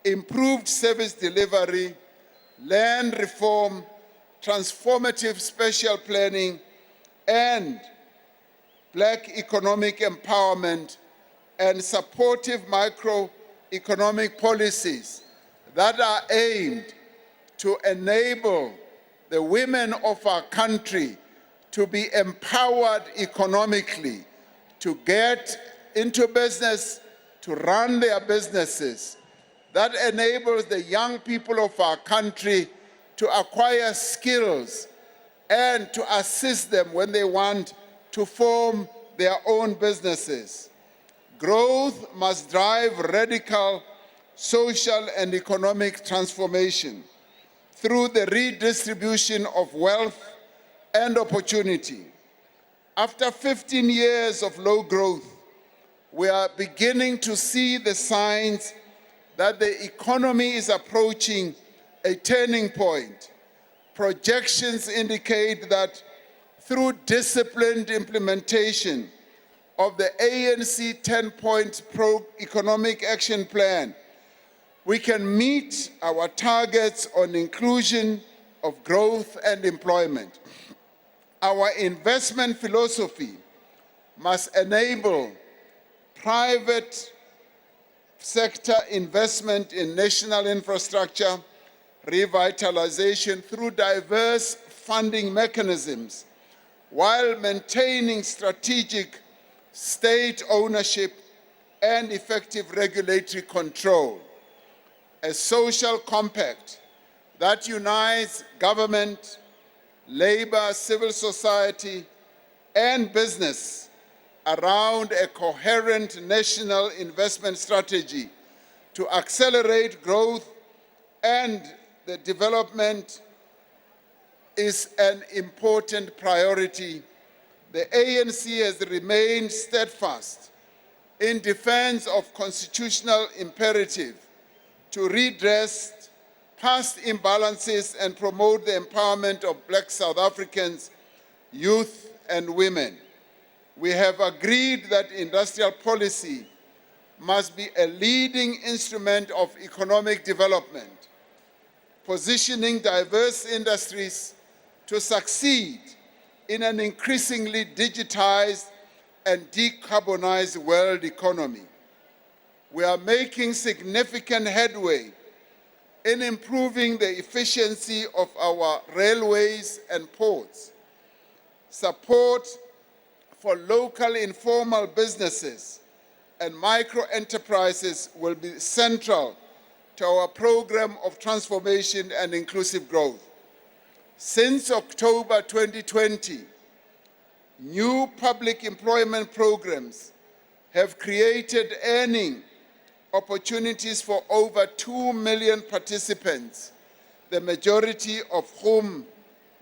improved service delivery, land reform, transformative spatial planning, and Black economic empowerment and supportive microeconomic policies that are aimed to enable the women of our country to be empowered economically, to get into business, to run their businesses. That enables the young people of our country to acquire skills and to assist them when they want to form their own businesses. Growth must drive radical social and economic transformation through the redistribution of wealth and opportunity. After 15 years of low growth, we are beginning to see the signs that the economy is approaching a turning point. Projections indicate that through disciplined implementation of the ANC 10-point pro-economic action plan, we can meet our targets on inclusion of growth and employment. Our investment philosophy must enable private sector investment in national infrastructure, revitalization through diverse funding mechanisms, while maintaining strategic state ownership and effective regulatory control. A social compact that unites government, labor, civil society, and business around a coherent national investment strategy to accelerate growth and the development is an important priority. The ANC has remained steadfast in defense of constitutional imperative to redress past imbalances and promote the empowerment of Black South Africans, youth and women. We have agreed that industrial policy must be a leading instrument of economic development, positioning diverse industries to succeed in an increasingly digitized and decarbonized world economy. We are making significant headway in improving the efficiency of our railways and ports. Support for local informal businesses and micro-enterprises will be central to our program of transformation and inclusive growth. Since October 2020, new public employment programs have created earning opportunities for over 2 million participants, the majority of whom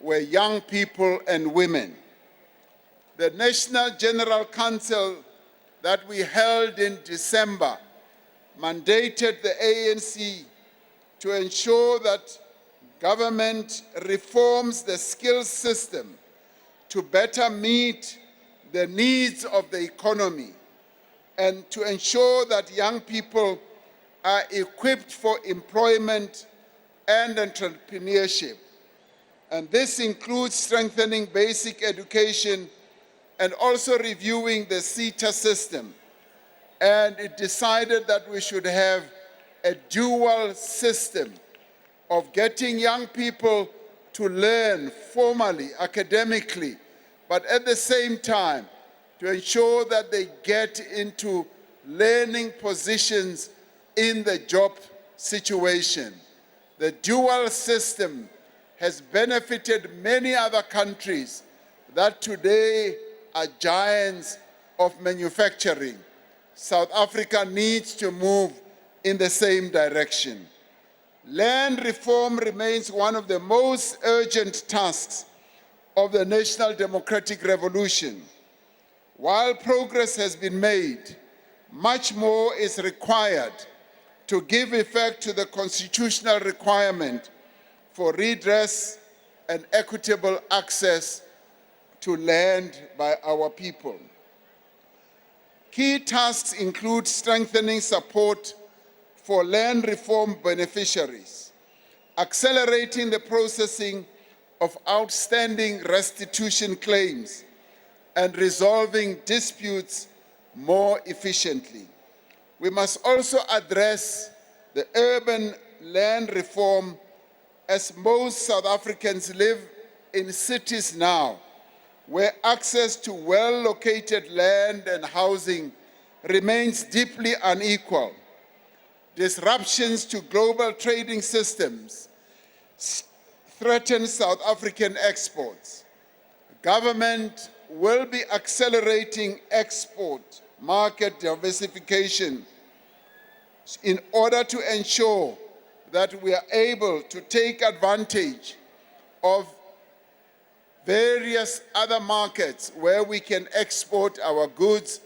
were young people and women. The National General Council that we held in December mandated the ANC to ensure that government reforms the skills system to better meet the needs of the economy and to ensure that young people are equipped for employment and entrepreneurship. And this includes strengthening basic education and also reviewing the SETA system. And it decided that we should have a dual system of getting young people to learn formally, academically, but at the same time to ensure that they get into learning positions in the job situation. The dual system has benefited many other countries that today are giants of manufacturing. South Africa needs to move in the same direction. Land reform remains one of the most urgent tasks of the National Democratic Revolution. While progress has been made, much more is required to give effect to the constitutional requirement for redress and equitable access to land by our people. Key tasks include strengthening support for land reform beneficiaries, accelerating the processing of outstanding restitution claims, and resolving disputes more efficiently. We must also address the urban land reform, as most South Africans live in cities now, where access to well-located land and housing remains deeply unequal. Disruptions to global trading systems threaten South African exports. Government will be accelerating export market diversification in order to ensure that we are able to take advantage of various other markets where we can export our goods,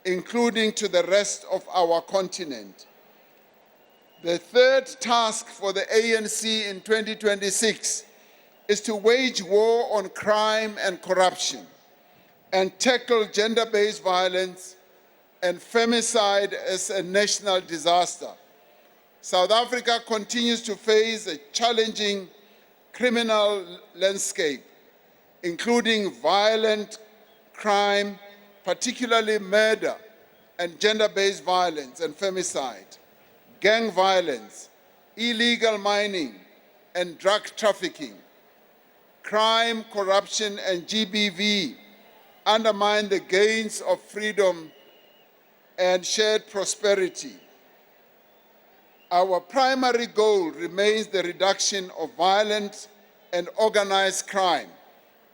including to the rest of our continent. The third task for the ANC in 2026 is to wage war on crime and corruption and tackle gender-based violence and femicide as a national disaster. South Africa continues to face a challenging criminal landscape, including violent crime, particularly murder and gender-based violence and femicide, gang violence, illegal mining and drug trafficking. Crime, corruption and GBV undermine the gains of freedom and shared prosperity. Our primary goal remains the reduction of violent and organized crime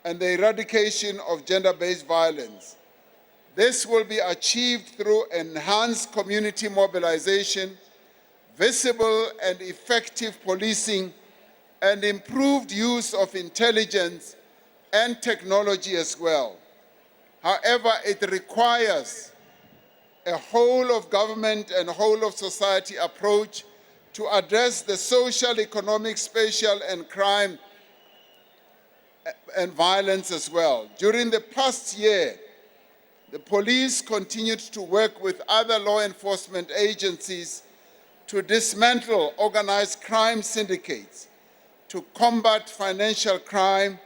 and the eradication of gender-based violence. This will be achieved through enhanced community mobilization, visible and effective policing, and improved use of intelligence and technology as well. However, it requires a whole of government and whole of society approach to address the social, economic, spatial, and crime and violence as well. During the past year, the police continued to work with other law enforcement agencies to dismantle organized crime syndicates, to combat financial crime,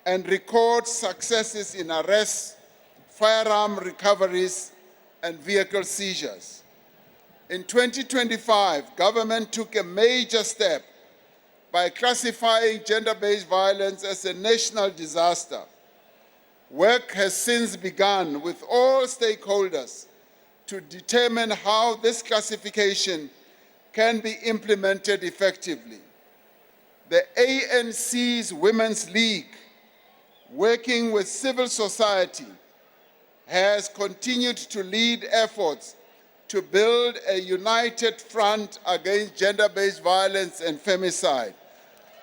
and record successes in arrests, firearm recoveries, and vehicle seizures. In 2025, government took a major step by classifying gender-based violence as a national disaster. Work has since begun with all stakeholders to determine how this classification can be implemented effectively. The ANC's Women's League, working with civil society, has continued to lead efforts to build a united front against gender-based violence and femicide.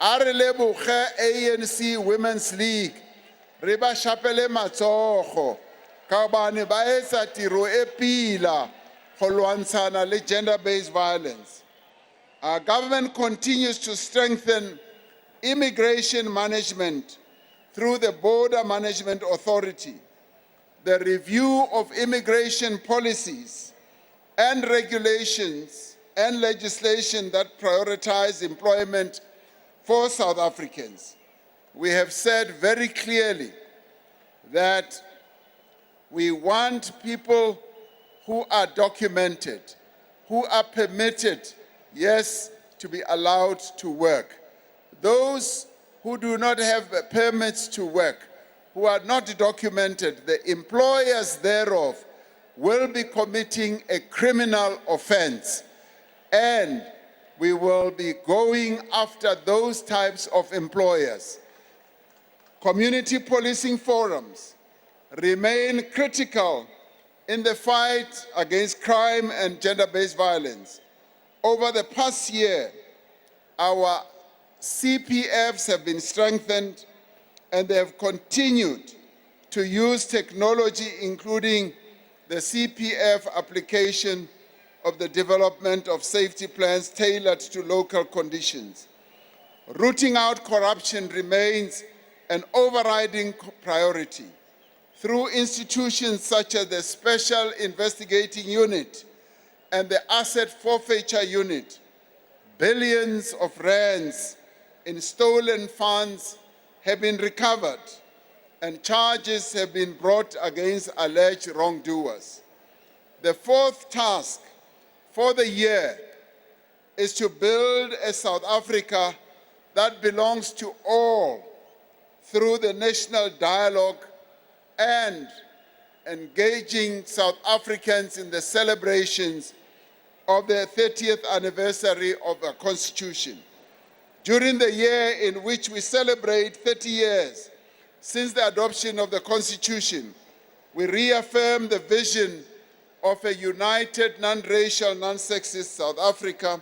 A re leboge ANC Women's League, re ba shapele matsogo ka bane ba etsa tiro e pila go lwantshana le gender-based violence. Our government continues to strengthen immigration management through the Border Management Authority, the review of immigration policies and regulations and legislation that prioritize employment for South Africans. We have said very clearly that we want people who are documented, who are permitted, yes, to be allowed to work. Those who do not have permits to work, who are not documented, the employers thereof will be committing a criminal offense, and we will be going after those types of employers. Community policing forums remain critical in the fight against crime and gender-based violence. Over the past year, our CPFs have been strengthened, and they have continued to use technology, including the CPF application of the development of safety plans tailored to local conditions. Rooting out corruption remains an overriding priority. Through institutions such as the Special Investigating Unit and the Asset Forfeiture Unit, billions of rands in stolen funds have been recovered, and charges have been brought against alleged wrongdoers. The fourth task for the year is to build a South Africa that belongs to all through the national dialogue and engaging South Africans in the celebrations of the 30th anniversary of our Constitution. During the year in which we celebrate 30 years since the adoption of the Constitution, we reaffirm the vision of a united, non-racial, non-sexist South Africa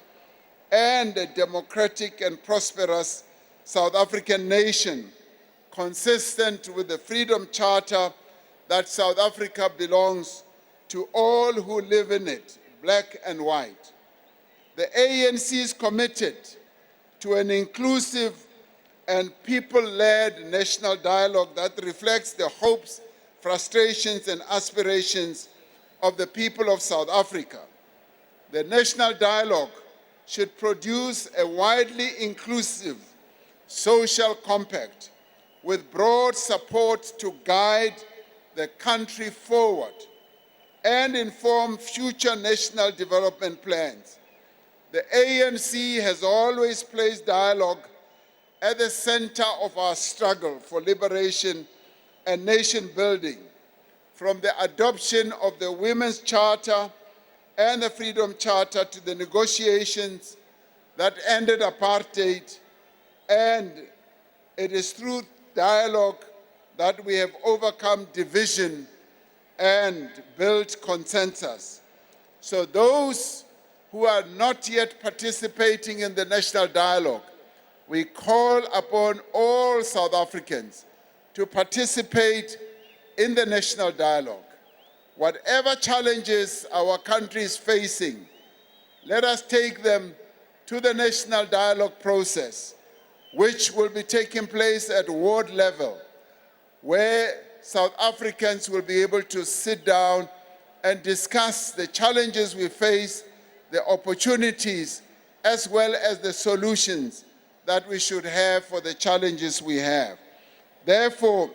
and a democratic and prosperous South African nation, consistent with the Freedom Charter that South Africa belongs to all who live in it, black and white. The ANC is committed to an inclusive and people-led national dialogue that reflects the hopes, frustrations, and aspirations of the people of South Africa. The national dialogue should produce a widely inclusive social compact with broad support to guide the country forward and inform future national development plans. The ANC has always placed dialogue at the center of our struggle for liberation and nation building, from the adoption of the Women's Charter and the Freedom Charter to the negotiations that ended apartheid, and it is through dialogue that we have overcome division and built consensus. So those who are not yet participating in the national dialogue, we call upon all South Africans to participate in the national dialogue. Whatever challenges our country is facing, let us take them to the national dialogue process, which will be taking place at ward level, where South Africans will be able to sit down and discuss the challenges we face, the opportunities, as well as the solutions that we should have for the challenges we have. Therefore,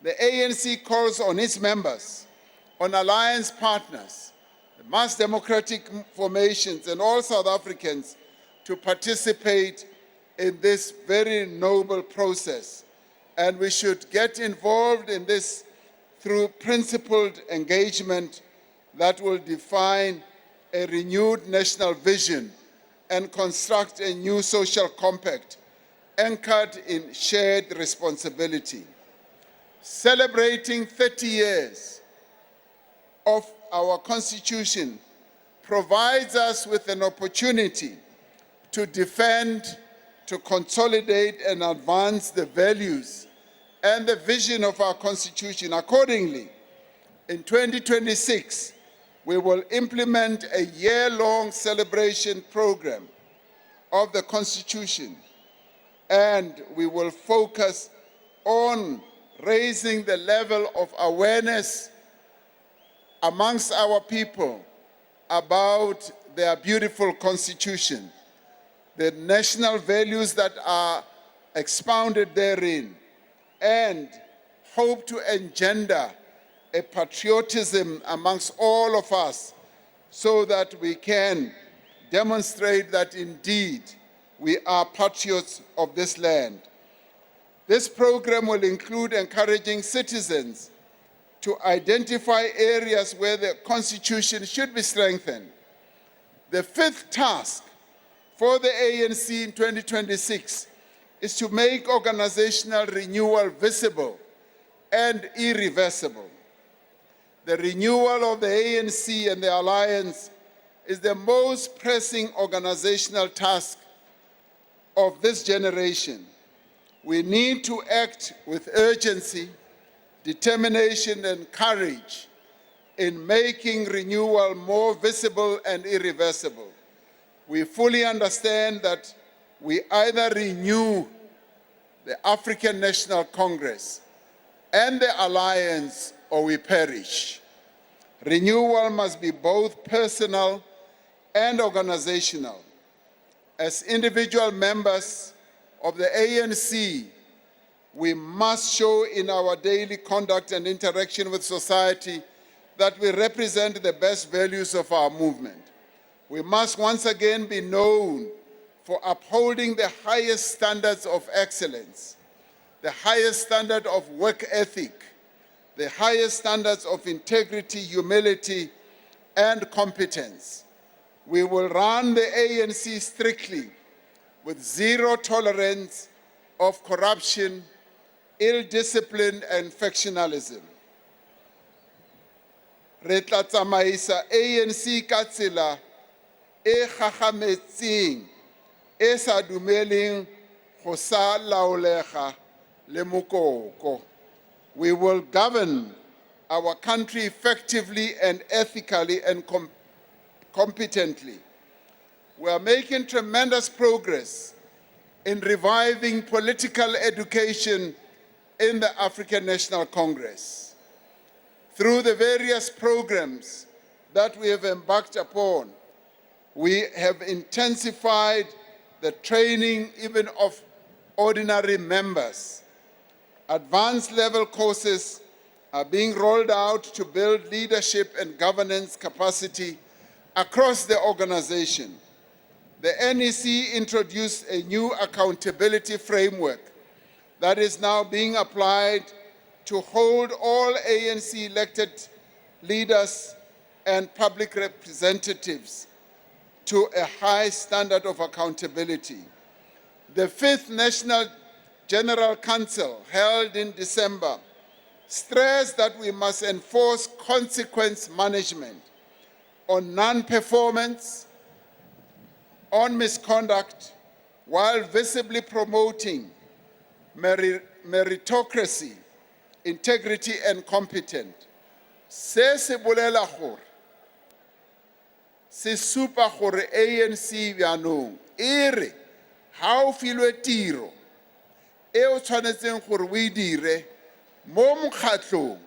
the ANC calls on its members, on alliance partners, the mass democratic formations, and all South Africans to participate in this very noble process. and we should get involved in this through principled engagement that will define a renewed national vision and construct a new social compact anchored in shared responsibility. Celebrating 30 years of our Constitution provides us with an opportunity to defend, to consolidate and advance the values and the vision of our Constitution. Accordingly, in 2026, we will implement a year-long celebration program of the Constitution, and we will focus on raising the level of awareness amongst our people about their beautiful Constitution, the national values that are expounded therein, and hope to engender a patriotism amongst all of us so that we can demonstrate that indeed we are patriots of this land. This program will include encouraging citizens to identify areas where the Constitution should be strengthened. The fifth task for the ANC in 2026 is to make organizational renewal visible and irreversible. The renewal of the ANC and the Alliance is the most pressing organizational task of this generation. We need to act with urgency, determination, and courage in making renewal more visible and irreversible. We fully understand that we either renew the African National Congress and the Alliance or we perish. Renewal must be both personal and organizational. As individual members of the ANC, we must show in our daily conduct and interaction with society that we represent the best values of our movement. We must once again be known for upholding the highest standards of excellence, the highest standard of work ethic, the highest standards of integrity, humility, and competence. We will run the ANC strictly with zero tolerance of corruption, ill-discipline, and factionalism. Re tla tsamaisa ANC ka tsela e gagametseng, e sa dumeleng go sa laolega le mokoko. We will govern our country effectively and ethically and competently. We are making tremendous progress in reviving political education in the African National Congress. Through the various programs that we have embarked upon, we have intensified the training even of ordinary members. Advanced level courses are being rolled out to build leadership and governance capacity across the organization. The NEC introduced a new accountability framework that is now being applied to hold all ANC elected leaders and public representatives to a high standard of accountability. The fifth National General Council, held in December, stressed that we must enforce consequence management on non-performance, on misconduct, while visibly promoting meritocracy, integrity, and competence. Se se bolela gore, se supa gore ANC bjanong, ere, ha o filwe tiro, e o tshwanetseng gore o e dire, mo mokgatlong,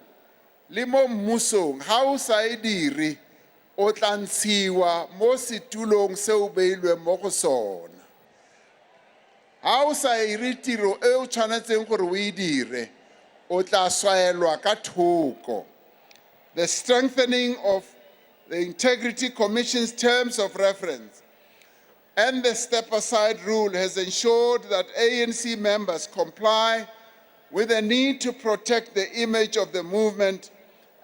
le mo mmusong, ha o sa e dire, o tla ntshiwa mo setulong se o beilweng mo go sona. Ha o sa ire tiro e o tshwanetseng gore o e dire, o tla swaelwa ka thoko. The strengthening of the Integrity Commission's terms of reference and the step-aside rule has ensured that ANC members comply with a need to protect the image of the movement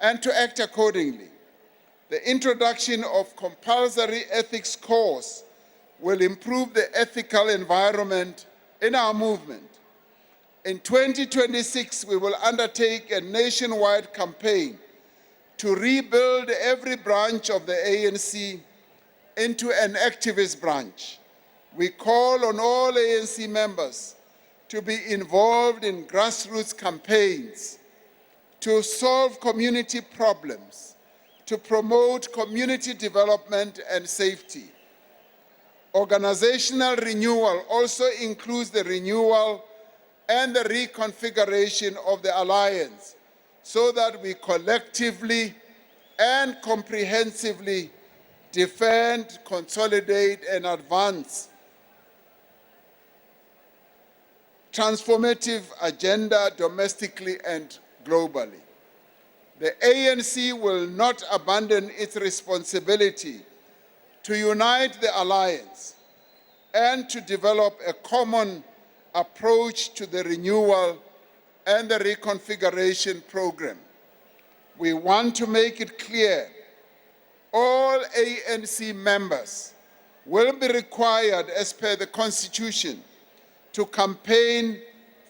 and to act accordingly. The introduction of compulsory ethics course will improve the ethical environment in our movement. In 2026, we will undertake a nationwide campaign to rebuild every branch of the ANC into an activist branch. We call on all ANC members to be involved in grassroots campaigns, to solve community problems, to promote community development and safety. Organizational renewal also includes the renewal and the reconfiguration of the alliance so that we collectively and comprehensively defend, consolidate, and advance transformative agenda domestically and globally. The ANC will not abandon its responsibility to unite the alliance and to develop a common approach to the renewal and the reconfiguration program. We want to make it clear all ANC members will be required, as per the Constitution, to campaign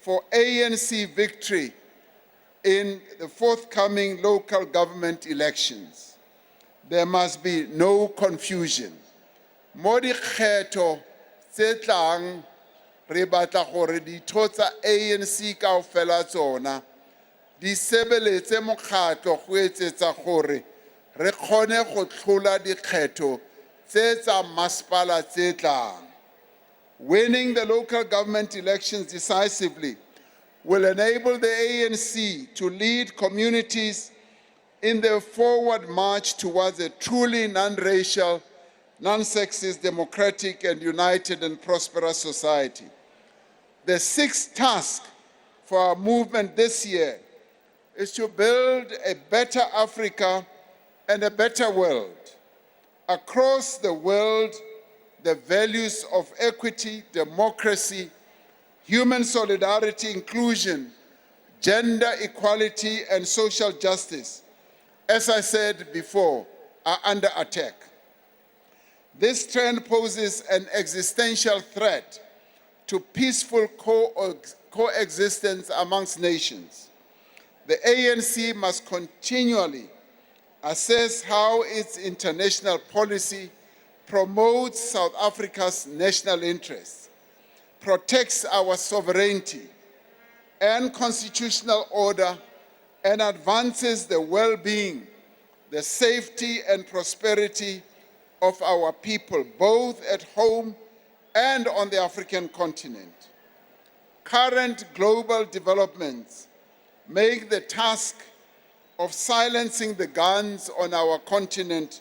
for ANC victory in the forthcoming local government elections. There must be no confusion. Mo dikgetho tse tlang re batla gore ditho tsa ANC kaofela tsona di sebeletse mokgatlo go etsetsa gore re kgone go tlhola dikgetho tse tsa masepala tse tlang. Winning the local government elections decisively will enable the ANC to lead communities in their forward march towards a truly non-racial, non-sexist, democratic, and united and prosperous society. The sixth task for our movement this year is to build a better Africa and a better world. Across the world, the values of equity, democracy, human solidarity, inclusion, gender equality, and social justice, as I said before, are under attack. This trend poses an existential threat to peaceful coexistence amongst nations. The ANC must continually assess how its international policy promotes South Africa's national interests, protects our sovereignty and constitutional order, and advances the well-being, the safety and prosperity of our people, both at home and on the African continent. Current global developments make the task of silencing the guns on our continent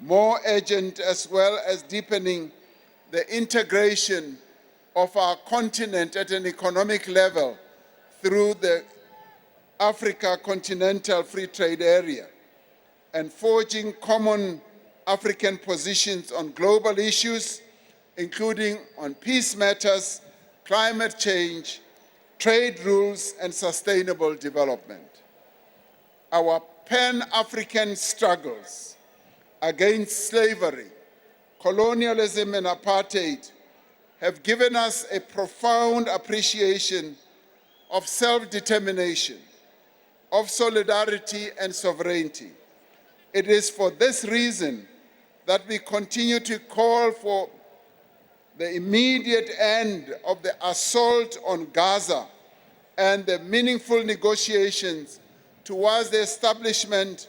more urgent, as well as deepening the integration of our continent at an economic level through the Africa Continental Free Trade Area and forging common African positions on global issues, including on peace matters, climate change, trade rules, and sustainable development. Our Pan-African struggles against slavery, colonialism, and apartheid have given us a profound appreciation of self-determination, of solidarity and sovereignty. It is for this reason that we continue to call for the immediate end of the assault on Gaza and the meaningful negotiations towards the establishment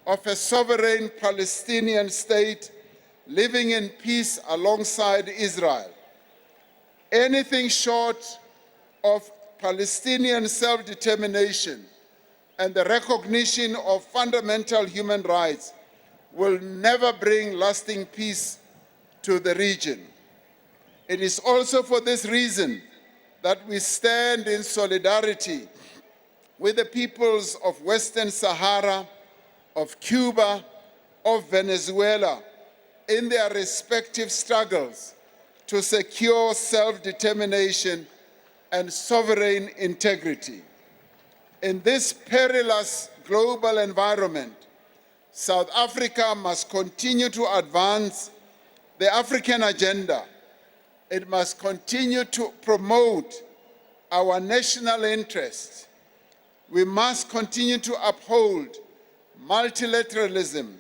of a sovereign Palestinian state living in peace alongside Israel. Anything short of Palestinian self-determination and the recognition of fundamental human rights will never bring lasting peace to the region. It is also for this reason that we stand in solidarity with the peoples of Western Sahara, of Cuba, of Venezuela, in their respective struggles to secure self-determination and sovereign integrity. In this perilous global environment, South Africa must continue to advance the African agenda. It must continue to promote our national interests. We must continue to uphold multilateralism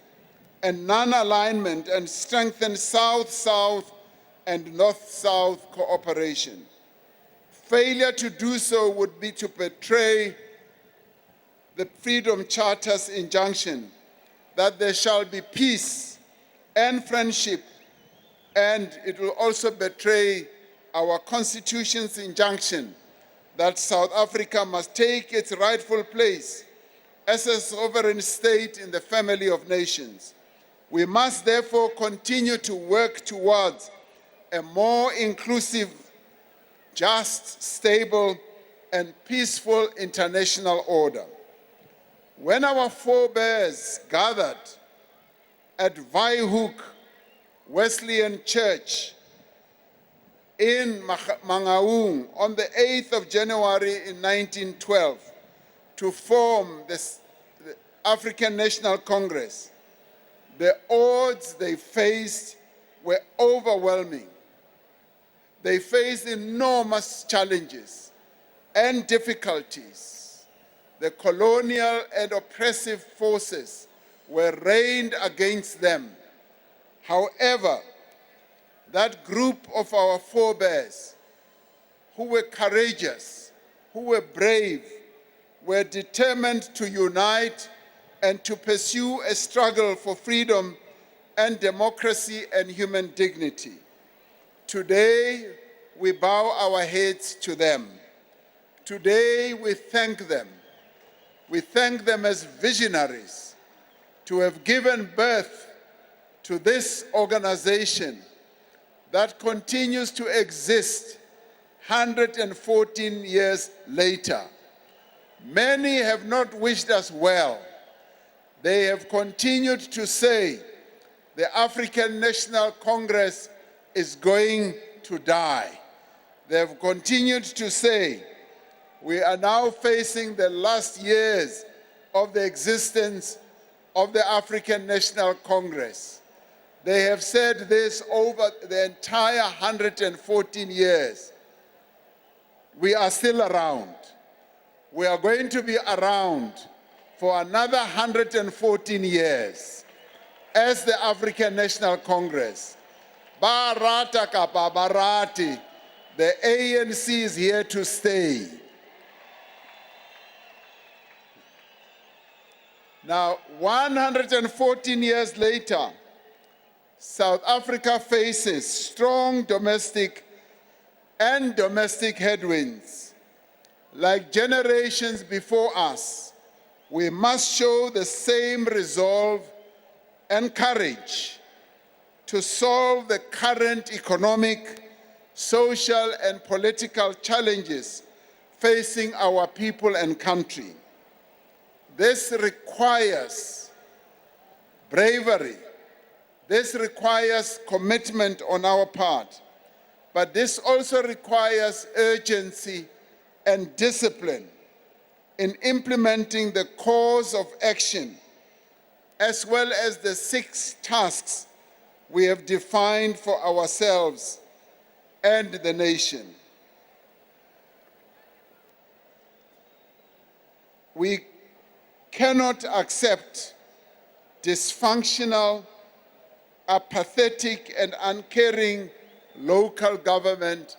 and non-alignment and strengthen South-South and North-South cooperation. Failure to do so would be to betray the Freedom Charter's injunction that there shall be peace and friendship, and it will also betray our Constitution's injunction that South Africa must take its rightful place as a sovereign state in the family of nations. We must therefore continue to work towards a more inclusive, just, stable, and peaceful international order. When our forebears gathered at Vaihoek Wesleyan Church in Mangaung on the 8th of January in 1912 to form the African National Congress, the odds they faced were overwhelming. They faced enormous challenges and difficulties. The colonial and oppressive forces were arrayed against them. However, that group of our forebears who were courageous, who were brave, were determined to unite and to pursue a struggle for freedom and democracy and human dignity. Today, we bow our heads to them. Today, we thank them. We thank them as visionaries to have given birth to this organization that continues to exist 114 years later. Many have not wished us well. They have continued to say the African National Congress is going to die. They have continued to say we are now facing the last years of the existence of the African National Congress. They have said this over the entire 114 years. We are still around. We are going to be around for another 114 years as the African National Congress. Barata kapa barati, the ANC is here to stay. Now, 114 years later, South Africa faces strong domestic headwinds. Like generations before us, we must show the same resolve and courage to solve the current economic, social, and political challenges facing our people and country. This requires bravery. This requires commitment on our part. But this also requires urgency and discipline in implementing the course of action, as well as the 6 tasks we have defined for ourselves and the nation. We cannot accept dysfunctional, apathetic, and uncaring local government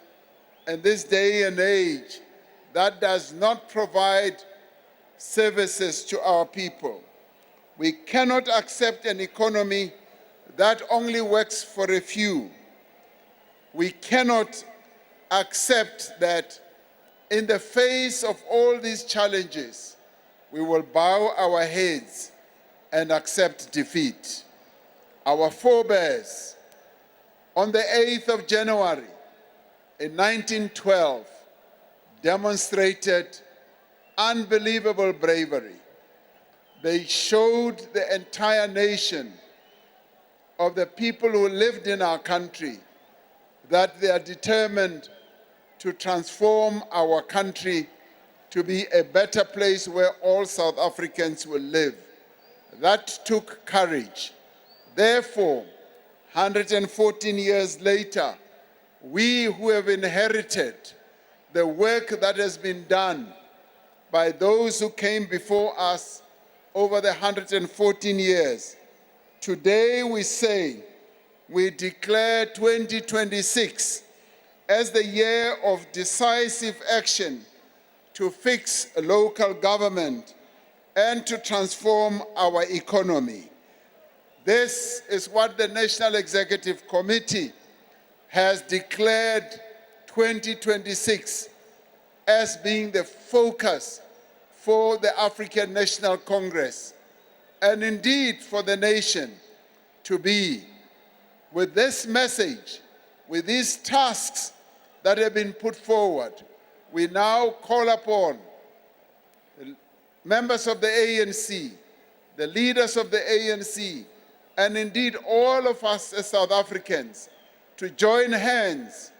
in this day and age that does not provide services to our people. We cannot accept an economy that only works for a few. We cannot accept that in the face of all these challenges, we will bow our heads and accept defeat. Our forebears, on the 8th of January in 1912, demonstrated unbelievable bravery. They showed the entire nation of the people who lived in our country that they are determined to transform our country to be a better place where all South Africans will live. That took courage. Therefore, 114 years later, we who have inherited the work that has been done by those who came before us over the 114 years, today we say, we declare 2026 as the year of decisive action to fix local government and to transform our economy. This is what the National Executive Committee has declared 2026 as being the focus for the African National Congress and indeed for the nation to be. With this message, with these tasks that have been put forward, we now call upon the members of the ANC, the leaders of the ANC, and indeed all of us as South Africans to join hands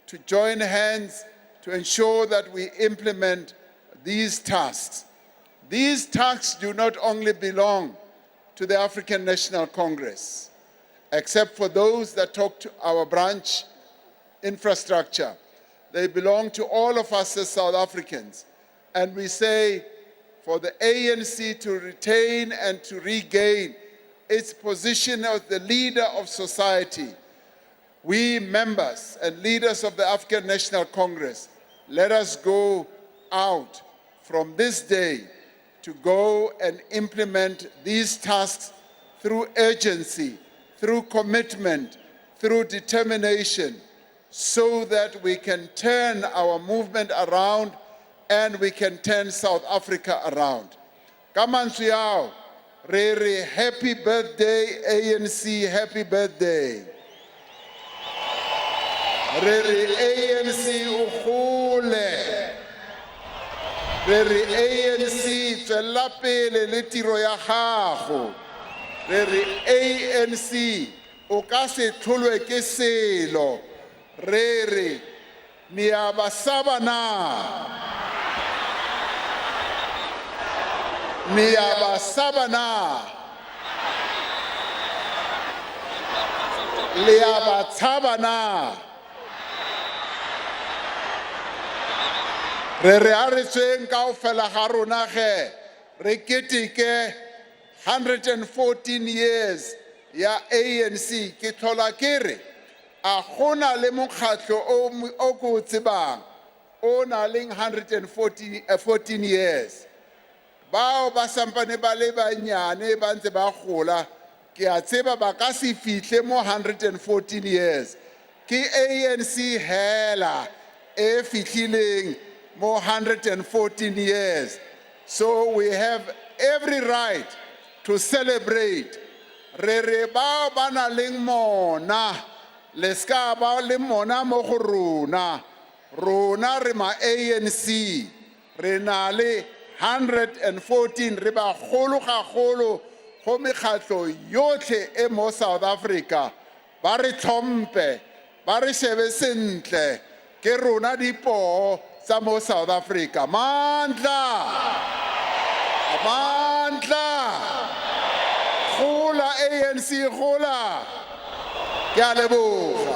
to ensure that we implement these tasks. These tasks do not only belong to the African National Congress, except for those that talk to our branch infrastructure. They belong to all of us as South Africans. And we say for the ANC to retain and to regain its position as the leader of society, we members and leaders of the African National Congress, let us go out from this day to go and implement these tasks through urgency, through commitment, through determination, so that we can turn our movement around and we can turn South Africa around. Kamantswe yao, re re happy birthday ANC, happy birthday. Re re ANC ukgole. Re re ANC tswela pele le tiro ya gago. Re re ANC o ka se tlholwe ke selo. Re re ni abasaba na. Ni abasaba na. Le abatshaba na. Re re a re tsweng kaofela ga rona ge re keteke 114 years ya ANC ke tlhola ke re a gona le mokgatlo o ko tsebang o na le 114 years bao ba sampane ba le banyane ba ntse ba gola ke a tseba ba ka se fihle mo 114 years ke ANC hela e fihlileng more 114 years. So we have every right to celebrate. Re re ba bana leng mona, le ska ba le mona mo go rona. Rona re ma ANC, re na le 114, re ba golo ga golo go mekgatlo yotlhe e mo South Africa. Ba re tlhompe, ba re shebe sentle, ke rona dipo Samo South Africa. Mandla! Mandla! Gola ANC, gola! Ke a leboga.